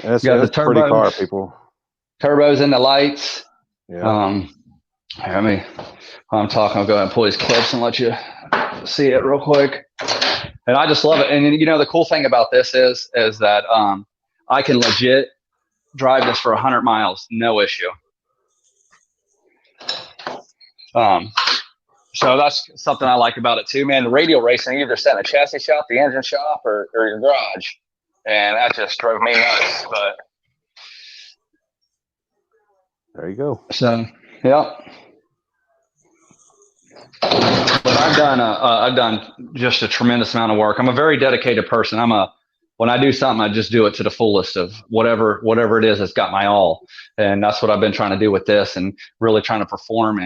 [SPEAKER 1] That's
[SPEAKER 4] Got the
[SPEAKER 1] a pretty car,
[SPEAKER 4] turbos.
[SPEAKER 1] people.
[SPEAKER 4] Turbos and the lights.
[SPEAKER 1] Yeah.
[SPEAKER 4] Here, let me. While I'm talking, I'll go ahead and pull these clips and let you see it real quick. And I just love it. And you know, the cool thing about this is that I can legit drive this for 100 miles, no issue. So that's something I like about it too, man. The radial racing, you either set in a chassis shop, the engine shop, or your garage, and that just drove me nuts. But
[SPEAKER 1] There you go.
[SPEAKER 4] so, yeah. But I've done just a tremendous amount of work. I'm a very dedicated person. When I do something, I just do it to the fullest of whatever it is that's got my all. And that's what I've been trying to do with this, and really trying to perform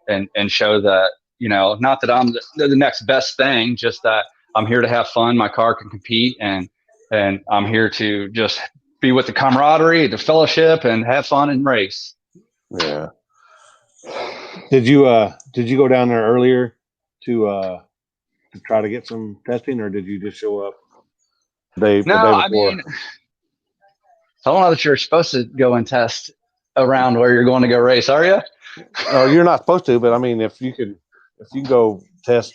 [SPEAKER 4] and show that, you know, not that I'm the next best thing, just that I'm here to have fun. My car can compete, and I'm here to just be with the camaraderie, the fellowship, and have fun and race.
[SPEAKER 1] Yeah. Did you go down there earlier to try to get some testing, or did you just show up the day before?
[SPEAKER 4] I mean, I don't know that you're supposed to go and test around where you're going to go race, are you?
[SPEAKER 1] Oh, you're not supposed to, but I mean, if you can go test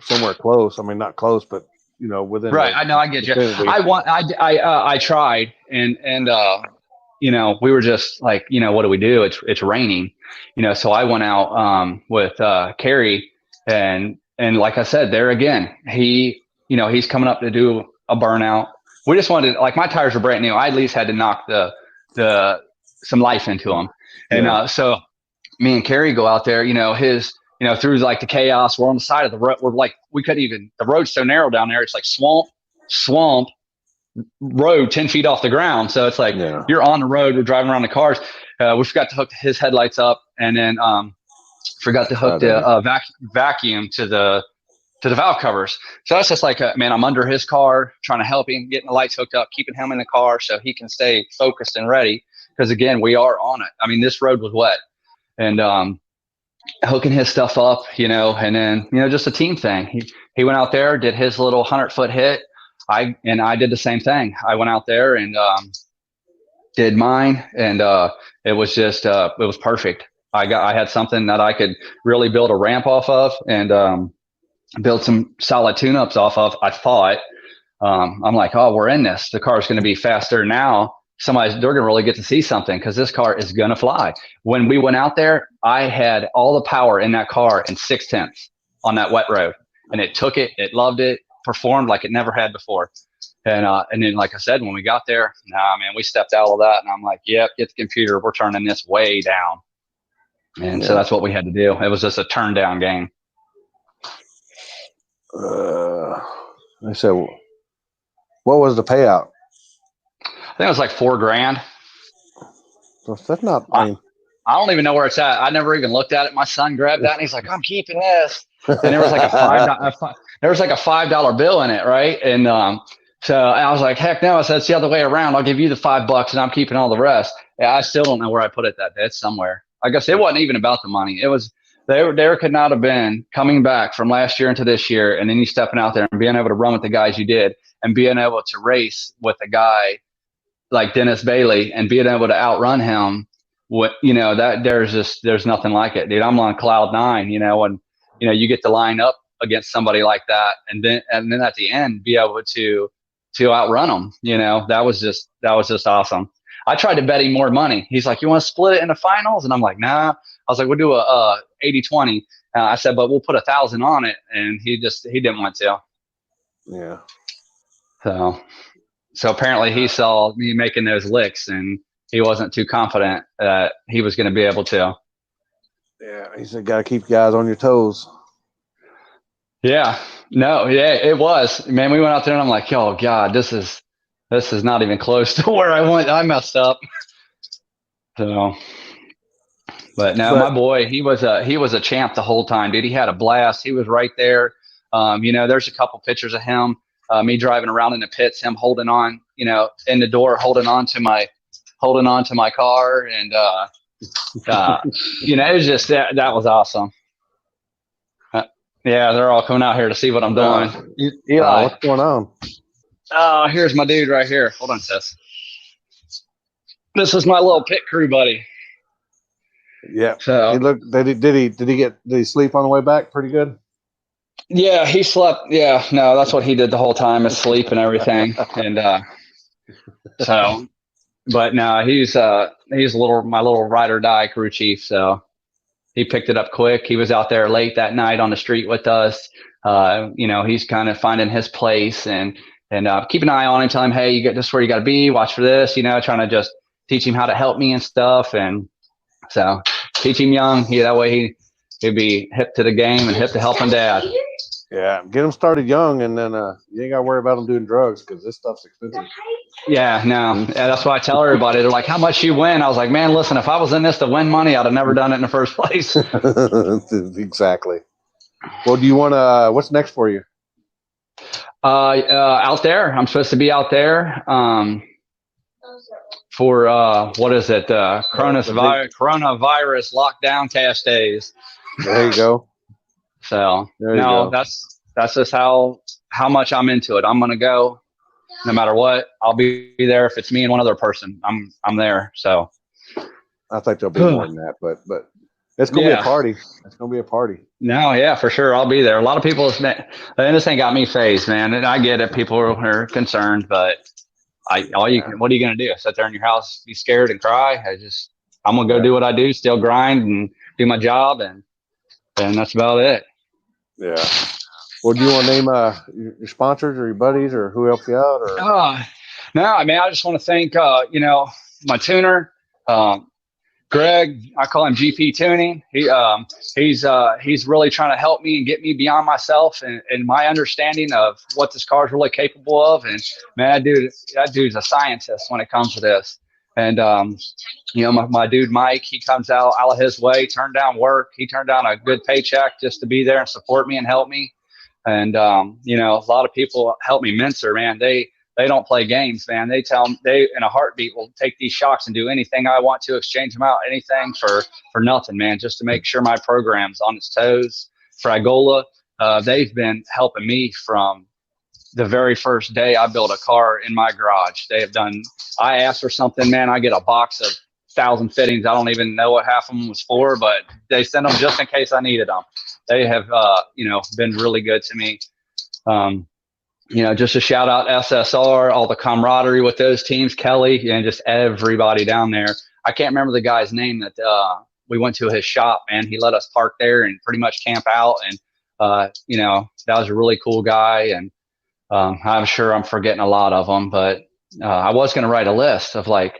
[SPEAKER 1] somewhere close, I mean, not close, but you know, within.
[SPEAKER 4] Right. I know. I get you. I tried, and you know, we were just like, you know, what do we do? It's raining, you know, so I went out with Carrie, and like I said, there again, he's coming up to do a burnout. We just wanted, like, my tires were brand new. I at least had to knock the some life into them, and so me and Carrie go out there, you know, through like the chaos. We're on the side of the road. We're like, the road's so narrow down there. It's like swamp road 10 feet off the ground. So it's like, you're on the road. We're driving around the cars. We forgot to hook his headlights up, and then forgot to hook the vacuum to the valve covers. So that's just like, man, I'm under his car trying to help him, getting the lights hooked up, keeping him in the car so he can stay focused and ready. Because again, we are on it. I mean, this road was wet, and hooking his stuff up, you know, and then, you know, just a team thing. He went out there, did his little 100-foot hit. I did the same thing. I went out there and did mine, and it was just it was perfect. I had something that I could really build a ramp off of, and build some solid tune-ups off of. I thought, I'm like, oh, we're in this. The car's going to be faster now. They're going to really get to see something, because this car is going to fly. When we went out there, I had all the power in that car in 0.6 on that wet road, and it took it. It loved it. Performed like it never had before. And then, like I said, when we got there, man, we stepped out of that, and I'm like, yep, get the computer. We're turning this way down. And so that's what we had to do. It was just a turn down game.
[SPEAKER 1] I said, what was the payout?
[SPEAKER 4] I think it was like $4,000.
[SPEAKER 1] So that's not.
[SPEAKER 4] I don't even know where it's at. I never even looked at it. My son grabbed that, and he's like, I'm keeping this. And there was like a $5 bill in it, right? And so I was like, heck no. I said, it's the other way around. I'll give you the $5, and I'm keeping all the rest. Yeah, I still don't know where I put it that day. It's somewhere. I guess it wasn't even about the money. It was there could not have been coming back from last year into this year, and then you stepping out there and being able to run with the guys you did, and being able to race with a guy like Dennis Bailey, and being able to outrun him. That there's nothing like it, dude. I'm on cloud 9, and you get to line up against somebody like that, and then at the end be able to outrun them. That was just awesome. I tried to bet him more money. He's like, you want to split it in the finals? And I'm like, nah. I was like, we'll do a 80-20. I said, but we'll put 1,000 on it. And he didn't want to.
[SPEAKER 1] Yeah.
[SPEAKER 4] So apparently he saw me making those licks, and he wasn't too confident that he was going to be able to. Yeah.
[SPEAKER 1] He said, got to keep guys on your toes.
[SPEAKER 4] Yeah. No. Yeah, it was, man. We went out there, and I'm like, oh God, this is not even close to where I went. I messed up. So, but no, my boy, he was a champ the whole time, dude. He had a blast. He was right there. There's a couple pictures of him, me driving around in the pits, him holding on, in the door, holding on to my car, and it was just that was awesome. Yeah, they're all coming out here to see what I'm doing. Eli,
[SPEAKER 1] what's going on?
[SPEAKER 4] Oh, here's my dude right here. Hold on, Sis. This is my little pit crew buddy.
[SPEAKER 1] Yeah.
[SPEAKER 4] So
[SPEAKER 1] did he sleep on the way back pretty good?
[SPEAKER 4] Yeah, he slept. Yeah, no, that's what he did the whole time, is sleep and everything. And but no, he's my little ride or die crew chief. So he picked it up quick. He was out there late that night on the street with us. He's kind of finding his place and keep an eye on him, tell him, hey, this is where you got to be. Watch for this, trying to just teach him how to help me and stuff. And so teach him young. That way he'd be hip to the game and hip to helping dad.
[SPEAKER 1] Yeah, get him started young, and then you ain't got to worry about him doing drugs because this stuff's expensive.
[SPEAKER 4] Yeah, no, that's why I tell everybody. They're like, how much you win? I was like, man, listen, if I was in this to win money, I'd have never done it in the first place.
[SPEAKER 1] Exactly. Well, do you want to, what's next for you?
[SPEAKER 4] Out there, I'm supposed to be out there for, what is it? Coronavirus lockdown cash days.
[SPEAKER 1] There you go.
[SPEAKER 4] So that's just how much I'm into it. I'm going to go no matter what. I'll be there. If it's me and one other person, I'm there. So
[SPEAKER 1] I think there'll be more than that, but it's going to be a party. It's going to be a party.
[SPEAKER 4] No, yeah, for sure. I'll be there. A lot of people, and this ain't got me phased, man. And I get it. People are concerned, but what are you going to do? Sit there in your house, be scared and cry? I'm going to go do what I do, still grind and do my job. And that's about it.
[SPEAKER 1] Yeah. Well, do you want to name your sponsors or your buddies or who helped you out? Or
[SPEAKER 4] no, I mean, I just want to thank my tuner, Greg. I call him GP Tuning. He's really trying to help me and get me beyond myself and my understanding of what this car is really capable of. And man, that dude's a scientist when it comes to this. And my dude Mike, he comes out of his way, turned down work. He turned down a good paycheck just to be there and support me and help me. And a lot of people help me mentor, man. They don't play games, man. They in a heartbeat will take these shocks and do anything I want to, exchange them out, anything for nothing, man, just to make sure my program's on its toes. Fragola, they've been helping me from the very first day I built a car in my garage. They have done, I asked for something, man, I get a box of 1,000 fittings. I don't even know what half of them was for, but they send them just in case I needed them. They have, been really good to me. Just a shout out SSR, all the camaraderie with those teams, Kelly, and just everybody down there. I can't remember the guy's name that we went to his shop, man. He let us park there and pretty much camp out. And, that was a really cool guy. And I'm sure I'm forgetting a lot of them, but I was going to write a list of I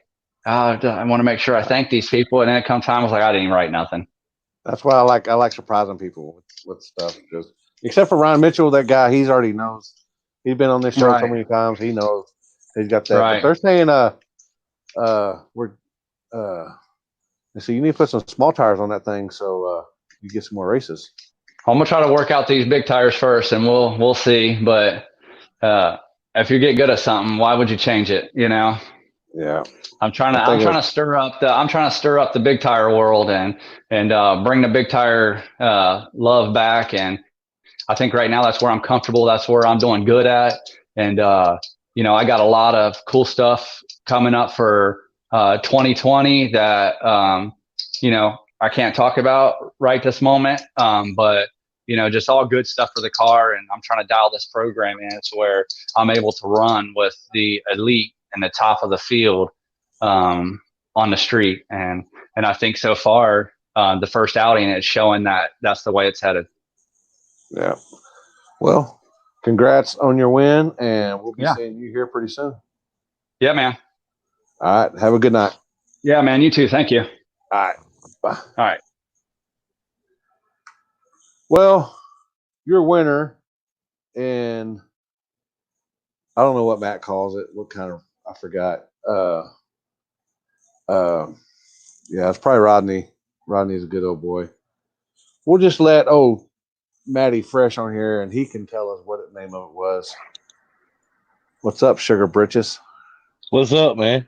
[SPEAKER 4] want to make sure I thank these people. And then it comes time, I was like, I didn't even write nothing.
[SPEAKER 1] That's why I like surprising people with stuff. Except for Ryan Mitchell, that guy, he's already knows. He's been on this show so many times. He knows he's got that. Right. But they're saying, so you need to put some small tires on that thing so you get some more races.
[SPEAKER 4] I'm gonna try to work out these big tires first, and we'll see. But if you get good at something, why would you change it? Yeah. I'm trying to stir up the big tire world and bring the big tire love back. And I think right now that's where I'm comfortable. That's where I'm doing good at. And I got a lot of cool stuff coming up for 2020 that I can't talk about right this moment. But just all good stuff for the car. And I'm trying to dial this program in to where I'm able to run with the elite and the top of the field on the street. And I think so far, the first outing is showing that that's the way it's headed.
[SPEAKER 1] Yeah. Well, congrats on your win, and we'll be seeing you here pretty soon.
[SPEAKER 4] Yeah, man.
[SPEAKER 1] All right. Have a good night.
[SPEAKER 4] Yeah, man. You too. Thank you.
[SPEAKER 1] All right. Bye.
[SPEAKER 4] All right.
[SPEAKER 1] Well, you're a winner, and I don't know what Matt calls it. What kind of, I forgot. It's probably Rodney. Rodney's a good old boy. We'll just let Matty Fresh on here, and he can tell us what the name of it was. What's up, Sugar Britches?
[SPEAKER 5] What's up, man?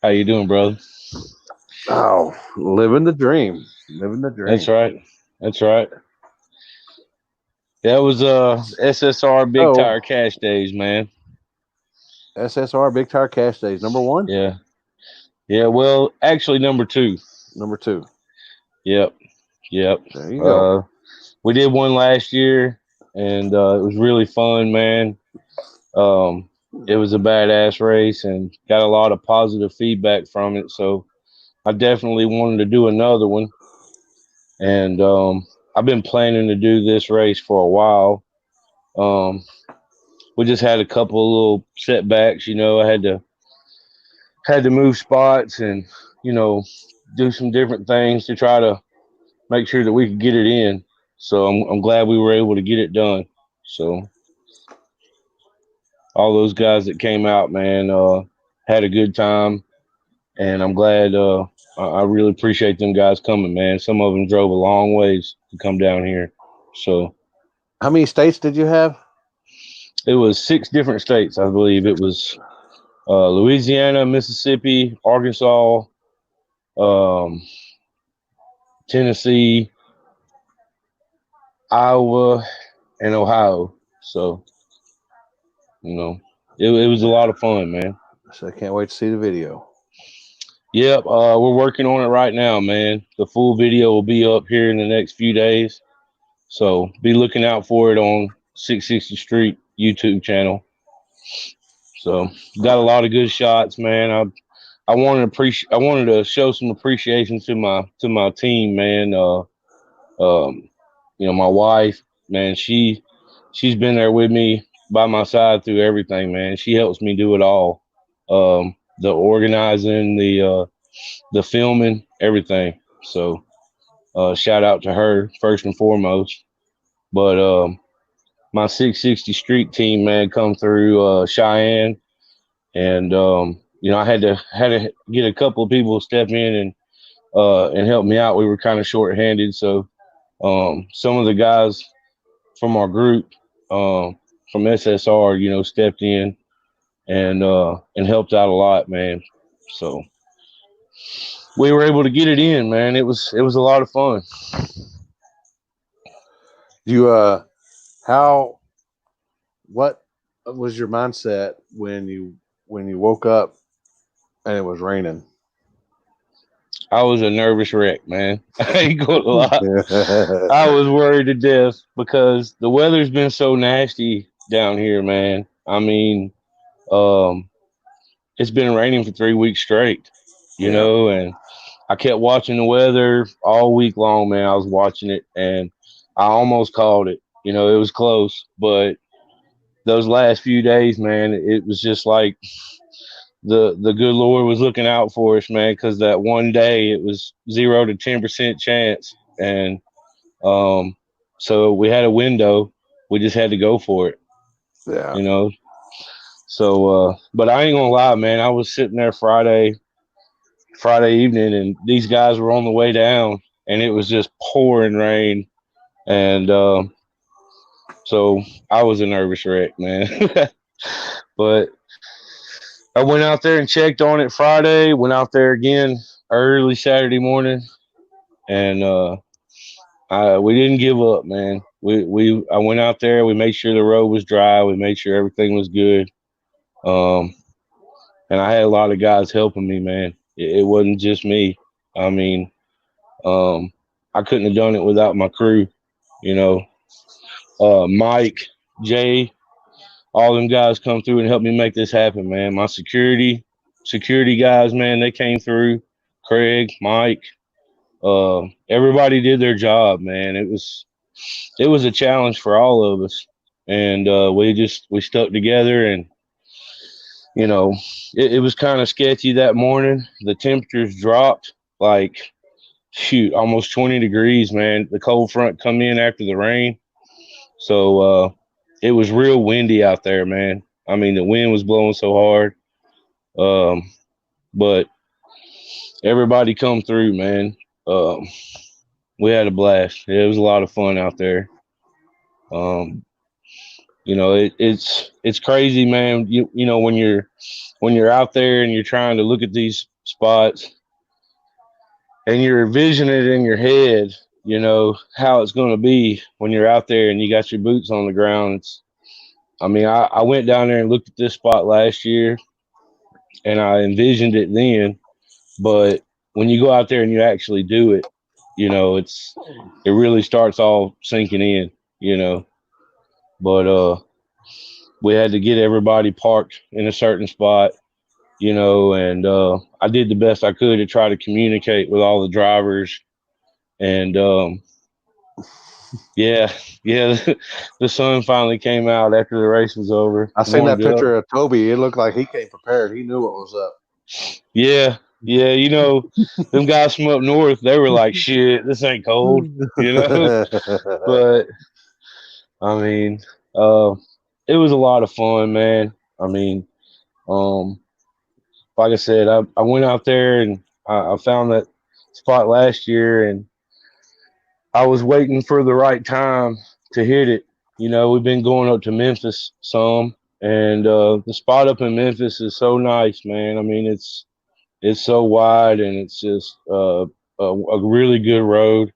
[SPEAKER 5] How you doing, brother?
[SPEAKER 1] Oh, living the dream. Living the dream.
[SPEAKER 5] That's right. That's right. That was SSR Big
[SPEAKER 1] Oh.
[SPEAKER 5] Tire Cash Days, man.
[SPEAKER 1] SSR Big Tire Cash Days. Number 1?
[SPEAKER 5] Yeah. Yeah, well, actually number 2.
[SPEAKER 1] Number 2.
[SPEAKER 5] Yep.
[SPEAKER 1] There you go.
[SPEAKER 5] We did one last year, and it was really fun, man. It was a badass race and got a lot of positive feedback from it, so I definitely wanted to do another one. And I've been planning to do this race for a while. We just had a couple of little setbacks, you know. I had to move spots and, you know, do some different things to try to make sure that we could get it in. So I'm glad we were able to get it done. So all those guys that came out, man, had a good time, and I'm glad. I really appreciate them guys coming, man. Some of them drove a long ways to come down here. So
[SPEAKER 1] how many states did you have?
[SPEAKER 5] It was 6 different states, I believe. It was Louisiana, Mississippi, Arkansas, Tennessee, Iowa, and Ohio. So, you know, it was a lot of fun, man.
[SPEAKER 1] So I can't wait to see the video.
[SPEAKER 5] Yep, we're working on it right now, man. The full video will be up here in the next few days. So be looking out for it on 660 Street YouTube channel. So got a lot of good shots, man. I wanted to show some appreciation to my team, man. You know, my wife, man, she's been there with me by my side through everything, man. She helps me do it all. The organizing, the filming, everything. So shout out to her first and foremost. But my 660 Street team, man, come through Cheyenne, and you know, I had to get a couple of people to step in and help me out. We were kind of short-handed, so some of the guys from our group, from SSR, you know, stepped in and helped out a lot, man. So we were able to get it in, man. It was a lot of fun.
[SPEAKER 1] What was your mindset when you woke up and it was raining?
[SPEAKER 5] I was a nervous wreck, man. I ain't gonna lie. I was worried to death because the weather's been so nasty down here, man. I mean, it's been raining for 3 weeks straight, you know, and I kept watching the weather all week long, man. I was watching it, and I almost called it. You know, it was close, but those last few days, man, it was just like the good Lord was looking out for us, man, because that one day it was 0 to 10% chance, and so we had a window. We just had to go for it.
[SPEAKER 1] Yeah.
[SPEAKER 5] You know. So but I ain't gonna lie, man, I was sitting there Friday evening, and these guys were on the way down, and it was just pouring rain, and so I was a nervous wreck, man. But I went out there and checked on it Friday, went out there again early Saturday morning, and we didn't give up, man. I went out there, we made sure the road was dry, we made sure everything was good. And I had a lot of guys helping me, man. It wasn't just me. I mean, I couldn't have done it without my crew, you know. Mike, Jay, all them guys come through and helped me make this happen, man. My security guys, man, they came through. Craig, Mike, everybody did their job, man. It was a challenge for all of us, and we stuck together, and you know, it was kind of sketchy that morning. The temperatures dropped like almost 20 degrees, man. The cold front come in after the rain, so it was real windy out there, man. I mean, the wind was blowing so hard, but everybody come through, man. we had a blast. It was a lot of fun out there. Um, it's crazy, man. You know when you're out there and you're trying to look at these spots and you're envisioning it in your head, how it's going to be when you're out there and you got your boots on the ground. I went down there and looked at this spot last year and I envisioned it then, but when you go out there and you actually do it, it really starts all sinking in, you know. But we had to get everybody parked in a certain spot, and I did the best I could to try to communicate with all the drivers. And yeah, yeah, the sun finally came out after the race was over.
[SPEAKER 1] I seen that
[SPEAKER 5] Warmed up.
[SPEAKER 1] picture of Toby. It looked like he came prepared. He knew what was up.
[SPEAKER 5] Yeah, yeah, them guys from up north, they were like, "Shit, this ain't cold," you know. But I mean, uh, it was a lot of fun, man. I mean, um, like I said, I went out there and I found that spot last year, and I was waiting for the right time to hit it. We've been going up to Memphis some, and the spot up in Memphis is so nice, man. I mean, it's so wide, and it's just a really good road.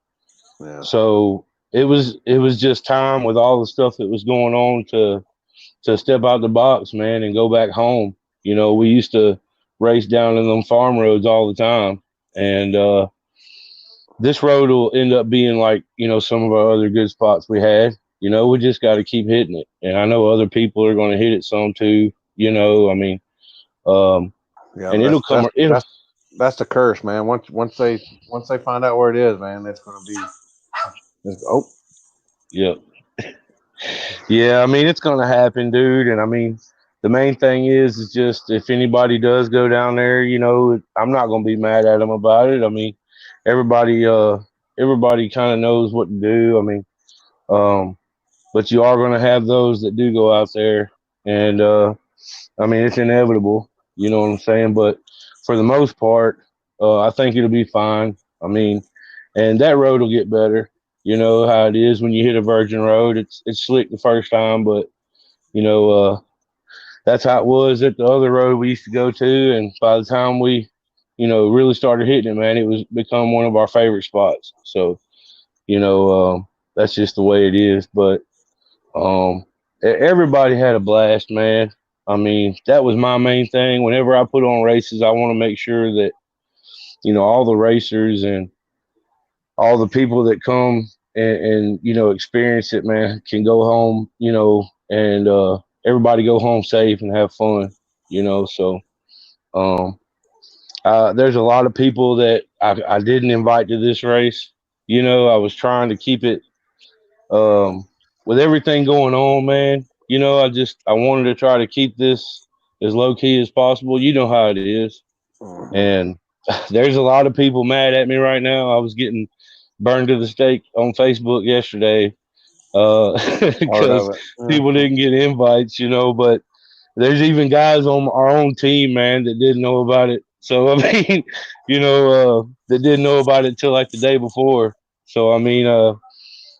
[SPEAKER 1] Yeah.
[SPEAKER 5] So it was just time with all the stuff that was going on to step out the box, man, and go back home. We used to race down in them farm roads all the time, and this road will end up being like some of our other good spots we had. We just got to keep hitting it, and I know other people are going to hit it some too. I mean,
[SPEAKER 1] Yeah,
[SPEAKER 5] and it'll come.
[SPEAKER 1] that's the curse, man. Once they find out where it is, man, it's gonna be. Oh,
[SPEAKER 5] Yeah, yeah. I mean, it's going to happen, dude. And I mean, the main thing is just if anybody does go down there, I'm not going to be mad at them about it. I mean, everybody, everybody kind of knows what to do. I mean, but you are going to have those that do go out there, and I mean, it's inevitable. You know what I'm saying? But for the most part, I think it'll be fine. I mean, and that road will get better. You know how it is when you hit a virgin road. It's slick the first time, but you know that's how it was at the other road we used to go to. And by the time we, really started hitting it, man, it was become one of our favorite spots. So that's just the way it is. But um, everybody had a blast, man. I mean, that was my main thing. Whenever I put on races, I want to make sure that, all the racers and all the people that come and experience it, man, can go home, and everybody go home safe and have fun, So um, there's a lot of people that I didn't invite to this race. I was trying to keep it with everything going on, man. I wanted to try to keep this as low key as possible. You know how it is, and there's a lot of people mad at me right now. I was getting burned to the stake on Facebook yesterday
[SPEAKER 1] part
[SPEAKER 5] because
[SPEAKER 1] of it.
[SPEAKER 5] people didn't get invites, But there's even guys on our own team, man, that didn't know about it. So I mean, that didn't know about it till like the day before. So I mean,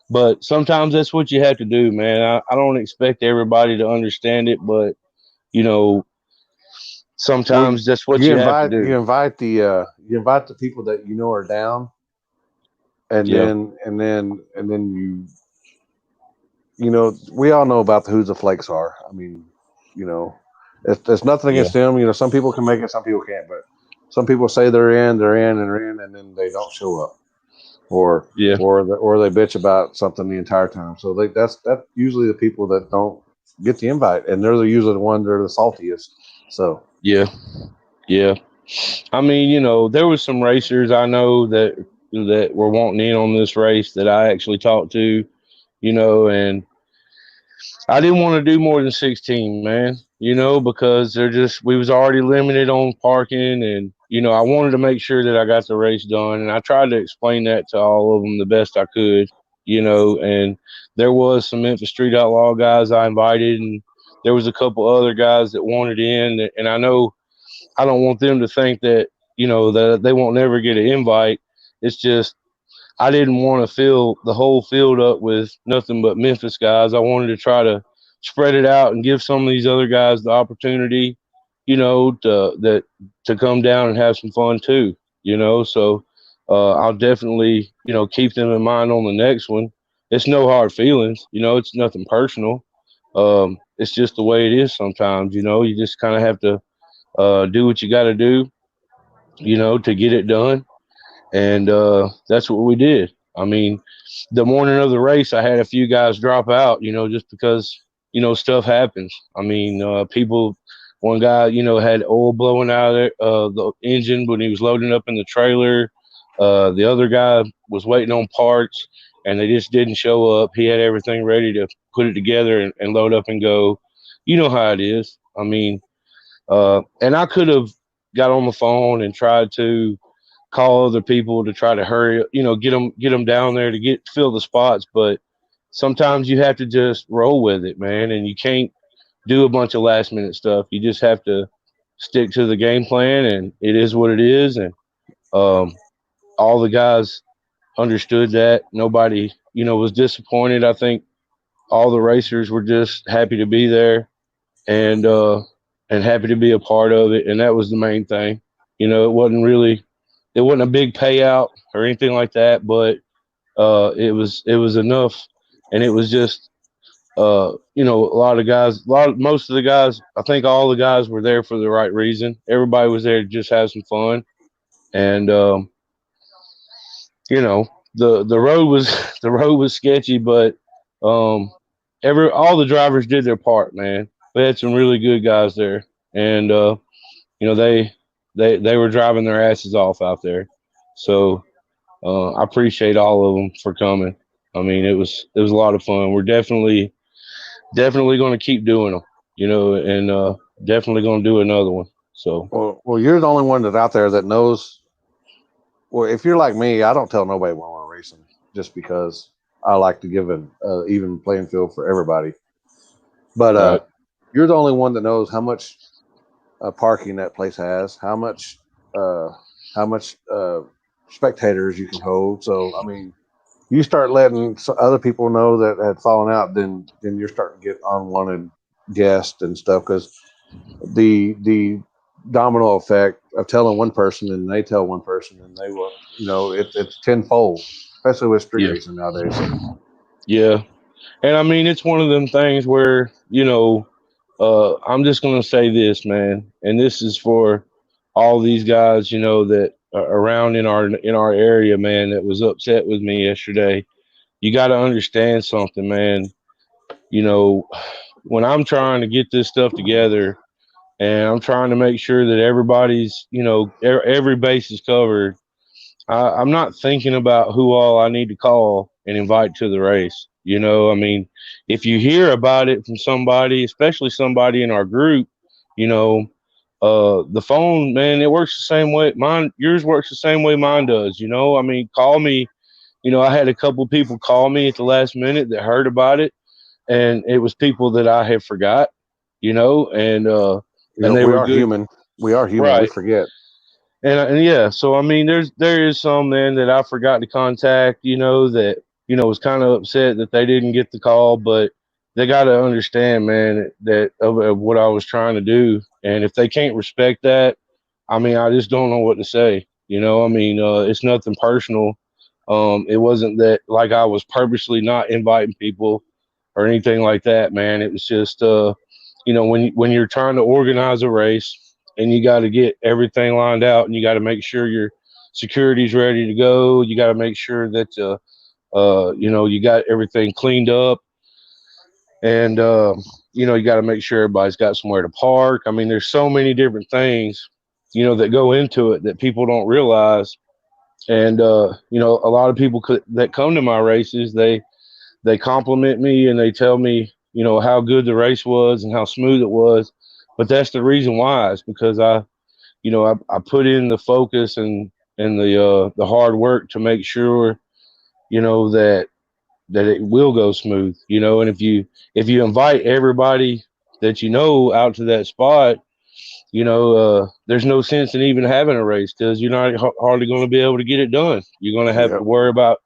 [SPEAKER 5] but sometimes that's what you have to do, man. I don't expect everybody to understand it, but you know,
[SPEAKER 1] Well,
[SPEAKER 5] sometimes that's what you have to do.
[SPEAKER 1] you invite the people that you know are down, and
[SPEAKER 5] Yeah,
[SPEAKER 1] then we all know about who the flakes are. I mean, you know, it's nothing
[SPEAKER 5] yeah,
[SPEAKER 1] against them. Some people can make it, some people can't. But some people say they're in, and then they don't show up, or
[SPEAKER 5] yeah,
[SPEAKER 1] or they bitch about something the entire time. So that's usually the people that don't get the invite, and they're usually the ones that are the saltiest. So
[SPEAKER 5] yeah, yeah. I mean, there was some racers I know that were wanting in on this race that I actually talked to, and I didn't want to do more than 16, man, because we was already limited on parking, and, I wanted to make sure that I got the race done. And I tried to explain that to all of them the best I could, and there was some Memphis Street Outlaw guys I invited, and there was a couple other guys that wanted in. And I know I don't want them to think that, that they won't never get an invite. It's just, I didn't want to fill the whole field up with nothing but Memphis guys. I wanted to try to spread it out and give some of these other guys the opportunity, to come down and have some fun too. So I'll definitely keep them in mind on the next one. It's no hard feelings. It's nothing personal. It's just the way it is sometimes. You just kind of have to do what you got to do, to get it done. And that's what we did. I mean, the morning of the race, I had a few guys drop out, just because, stuff happens. I mean, one guy, had oil blowing out of the engine when he was loading up in the trailer. The other guy was waiting on parts and they just didn't show up. He had everything ready to put it together and load up and go. You know how it is. I mean, and I could have got on the phone and tried to call other people to try to hurry, get them down there to fill the spots. But sometimes you have to just roll with it, man, and you can't do a bunch of last minute stuff. You just have to stick to the game plan, and it is what it is. And all the guys understood that. Nobody, was disappointed. I think all the racers were just happy to be there and happy to be a part of it, and that was the main thing. It wasn't a big payout or anything like that, but it was enough, and it was just a lot of guys, most of the guys, I think all the guys were there for the right reason. Everybody was there to just have some fun, and the road was the road was sketchy, but um, all the drivers did their part, man. We had some really good guys there, and they were driving their asses off out there. So I appreciate all of them for coming. I mean, it was a lot of fun. We're definitely going to keep doing them, and definitely going to do another one. So
[SPEAKER 1] Well, you're the only one that's out there that knows. Well, if you're like me, I don't tell nobody when we're racing, just because I like to give an even playing field for everybody. But
[SPEAKER 5] Right.
[SPEAKER 1] you're the only one that knows how much parking that place has, how much spectators you can hold. So, I mean, you start letting other people know that had fallen out, then you're starting to get unwanted guests and stuff, because the domino effect of telling one person and they tell one person and they will, it's tenfold, especially with street
[SPEAKER 5] Yeah.
[SPEAKER 1] racing nowadays.
[SPEAKER 5] Yeah. And I mean, it's one of them things where, I'm just going to say this, man, and this is for all these guys, that are around in our area, man, that was upset with me yesterday. You got to understand something, man. You know, when I'm trying to get this stuff together and I'm trying to make sure that everybody's, every base is covered, I'm not thinking about who all I need to call and invite to the race. I mean, if you hear about it from somebody, especially somebody in our group, you know, the phone, man, it works the same way. Yours works the same way mine does. I mean, call me. I had a couple people call me at the last minute that heard about it, and it was people that I had forgot. And they
[SPEAKER 1] We
[SPEAKER 5] were
[SPEAKER 1] are
[SPEAKER 5] good,
[SPEAKER 1] human. We are human. We
[SPEAKER 5] right?
[SPEAKER 1] forget.
[SPEAKER 5] And yeah, so I mean, there is some man that I forgot to contact, that was kind of upset that they didn't get the call, but they got to understand, man, that of what I was trying to do, and if they can't respect that, I mean, I just don't know what to say. I mean, it's nothing personal. It wasn't that like I was purposely not inviting people or anything like that, man. It was just, when you're trying to organize a race and you got to get everything lined out and you got to make sure your security's ready to go. You got to make sure that, you got everything cleaned up, and, you got to make sure everybody's got somewhere to park. I mean, there's so many different things, that go into it that people don't realize. And, a lot of people that come to my races, they compliment me and they tell me, how good the race was and how smooth it was. But that's the reason why. It's because I put in the focus and the hard work to make sure, that it will go smooth, and if you invite everybody that out to that spot, there's no sense in even having a race because you're not hardly going to be able to get it done. You're going to have to worry about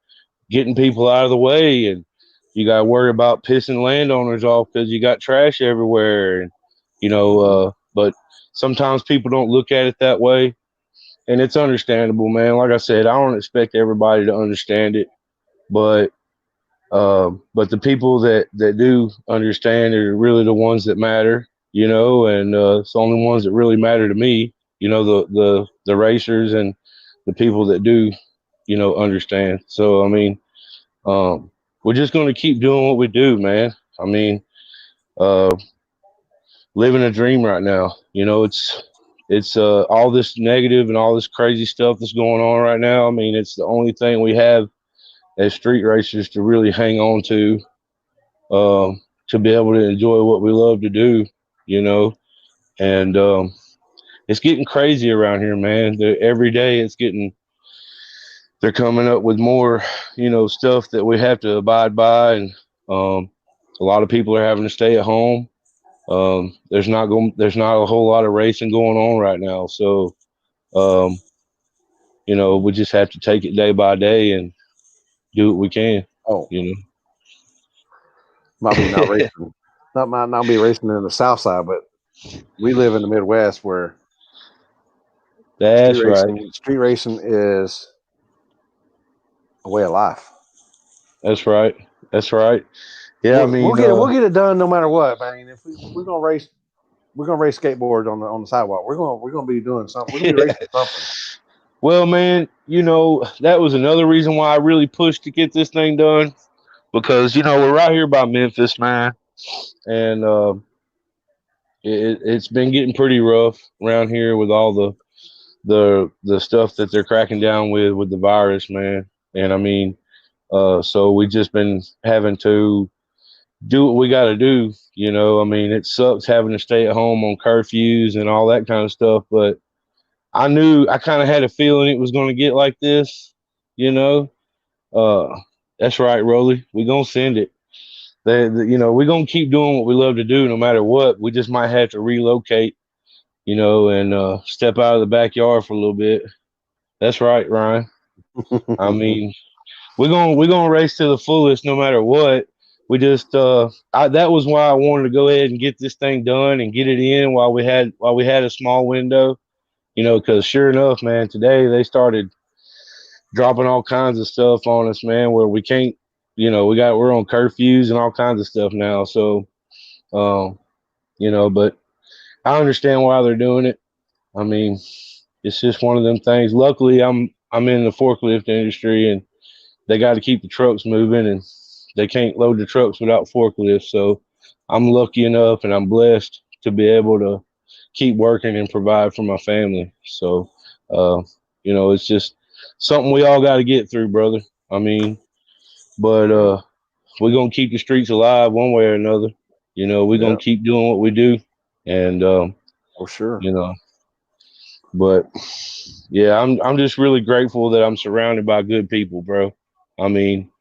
[SPEAKER 5] getting people out of the way, and you got to worry about pissing landowners off because you got trash everywhere. And, but sometimes people don't look at it that way, and it's understandable, man. Like I said, I don't expect everybody to understand it, but the people that do understand are really the ones that matter, and it's the only ones that really matter to me, the racers and the people that do, understand. So, I mean, we're just going to keep doing what we do, man. I mean, uh, living a dream right now. It's all this negative and all this crazy stuff that's going on right now. I mean, it's the only thing we have as street racers to really hang on to be able to enjoy what we love to do, and it's getting crazy around here, man. Every day they're coming up with more, stuff that we have to abide by, and a lot of people are having to stay at home. There's not a whole lot of racing going on right now, so um, we just have to take it day by day and do what we can.
[SPEAKER 1] Oh, might be not racing, might not be racing in the South Side, but we live in the Midwest where
[SPEAKER 5] that's right.
[SPEAKER 1] Street racing is a way of life.
[SPEAKER 5] That's right. Yeah,
[SPEAKER 1] we'll get it done no matter what. I mean, if we're gonna race skateboards on the sidewalk. We're gonna be doing something. We're gonna be racing something.
[SPEAKER 5] Well, man, that was another reason why I really pushed to get this thing done, because we're right here by Memphis, man, and it's been getting pretty rough around here with all the stuff that they're cracking down with the virus, man. And I mean, so we just been having to do what we got to do. I mean, it sucks having to stay at home on curfews and all that kind of stuff, but I kind of had a feeling it was going to get like this, that's right, Rolly. We're going to send it. We're going to keep doing what we love to do no matter what. We just might have to relocate, and step out of the backyard for a little bit. That's right, Ryan. I mean, we're gonna race to the fullest no matter what. We just that was why I wanted to go ahead and get this thing done and get it in while we had a small window, because sure enough, man, today they started dropping all kinds of stuff on us, man, where we can't, we're on curfews and all kinds of stuff now. So, but I understand why they're doing it. I mean, it's just one of them things. Luckily, I'm in the forklift industry, and they got to keep the trucks moving, and they can't load the trucks without forklifts. So I'm lucky enough and I'm blessed to be able to keep working and provide for my family. So, it's just something we all got to get through, brother. I mean, but we're going to keep the streets alive one way or another. We're going to keep doing what we do. And,
[SPEAKER 1] sure.
[SPEAKER 5] But yeah, I'm just really grateful that I'm surrounded by good people, bro. I mean,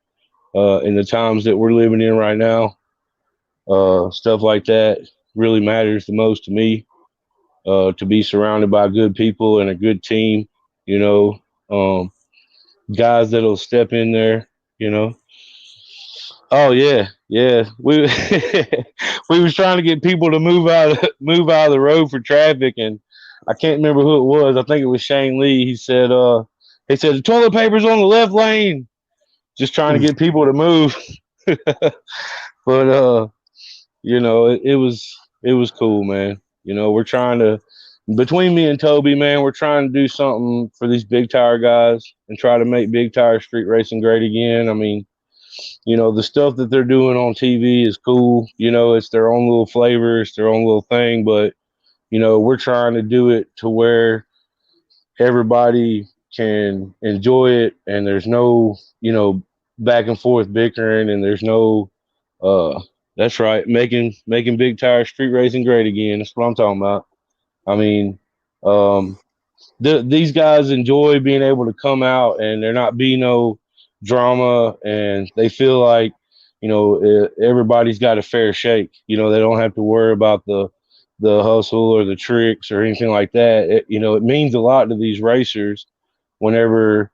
[SPEAKER 5] in the times that we're living in right now, stuff like that really matters the most to me. To be surrounded by good people and a good team, guys that'll step in there, Oh yeah. We we was trying to get people to move out of the road for traffic, and I can't remember who it was. I think it was Shane Lee. He said the toilet paper's on the left lane. Just trying to get people to move. But it was cool, man. We're trying to, between me and Toby, man, we're trying to do something for these big tire guys and try to make big tire street racing great again. I mean, the stuff that they're doing on TV is cool. It's their own little flavor, it's their own little thing, but we're trying to do it to where everybody can enjoy it, and there's no, back and forth bickering, and there's no that's right, making big tire street racing great again. That's what I'm talking about. I mean, these guys enjoy being able to come out, and there not be no drama, and they feel like everybody's got a fair shake. They don't have to worry about the the hustle or the tricks or anything like that. It means a lot to these racers whenever,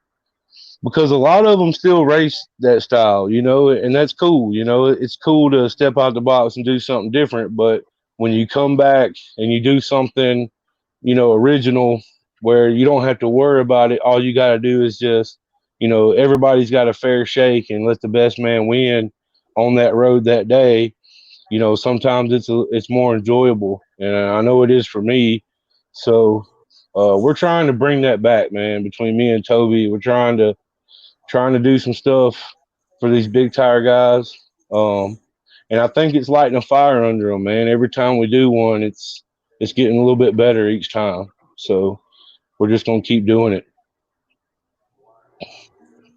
[SPEAKER 5] because a lot of them still race that style, and that's cool. It's cool to step out the box and do something different. But when you come back and you do something, original, where you don't have to worry about it, all you got to do is just, everybody's got a fair shake and let the best man win on that road that day. Sometimes it's more enjoyable, and I know it is for me. So we're trying to bring that back, man. Between me and Toby, we're trying to do some stuff for these big tire guys. And I think it's lighting a fire under them, man. Every time we do one, it's getting a little bit better each time. So we're just gonna keep doing it.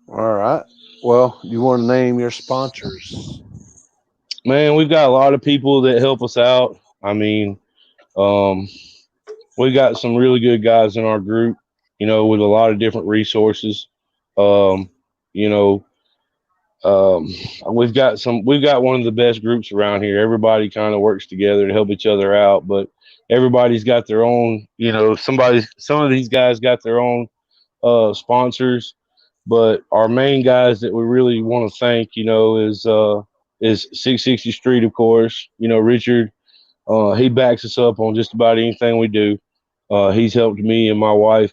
[SPEAKER 1] All right. Well, you want to name your sponsors?
[SPEAKER 5] Man, we've got a lot of people that help us out. I mean, um, we got some really good guys in our group, with a lot of different resources. Um, you know, um, we've got one of the best groups around here. Everybody kind of works together to help each other out, but everybody's got their own, some of these guys got their own sponsors, but our main guys that we really want to thank, is 660 Street, of course. Richard, he backs us up on just about anything we do. He's helped me and my wife,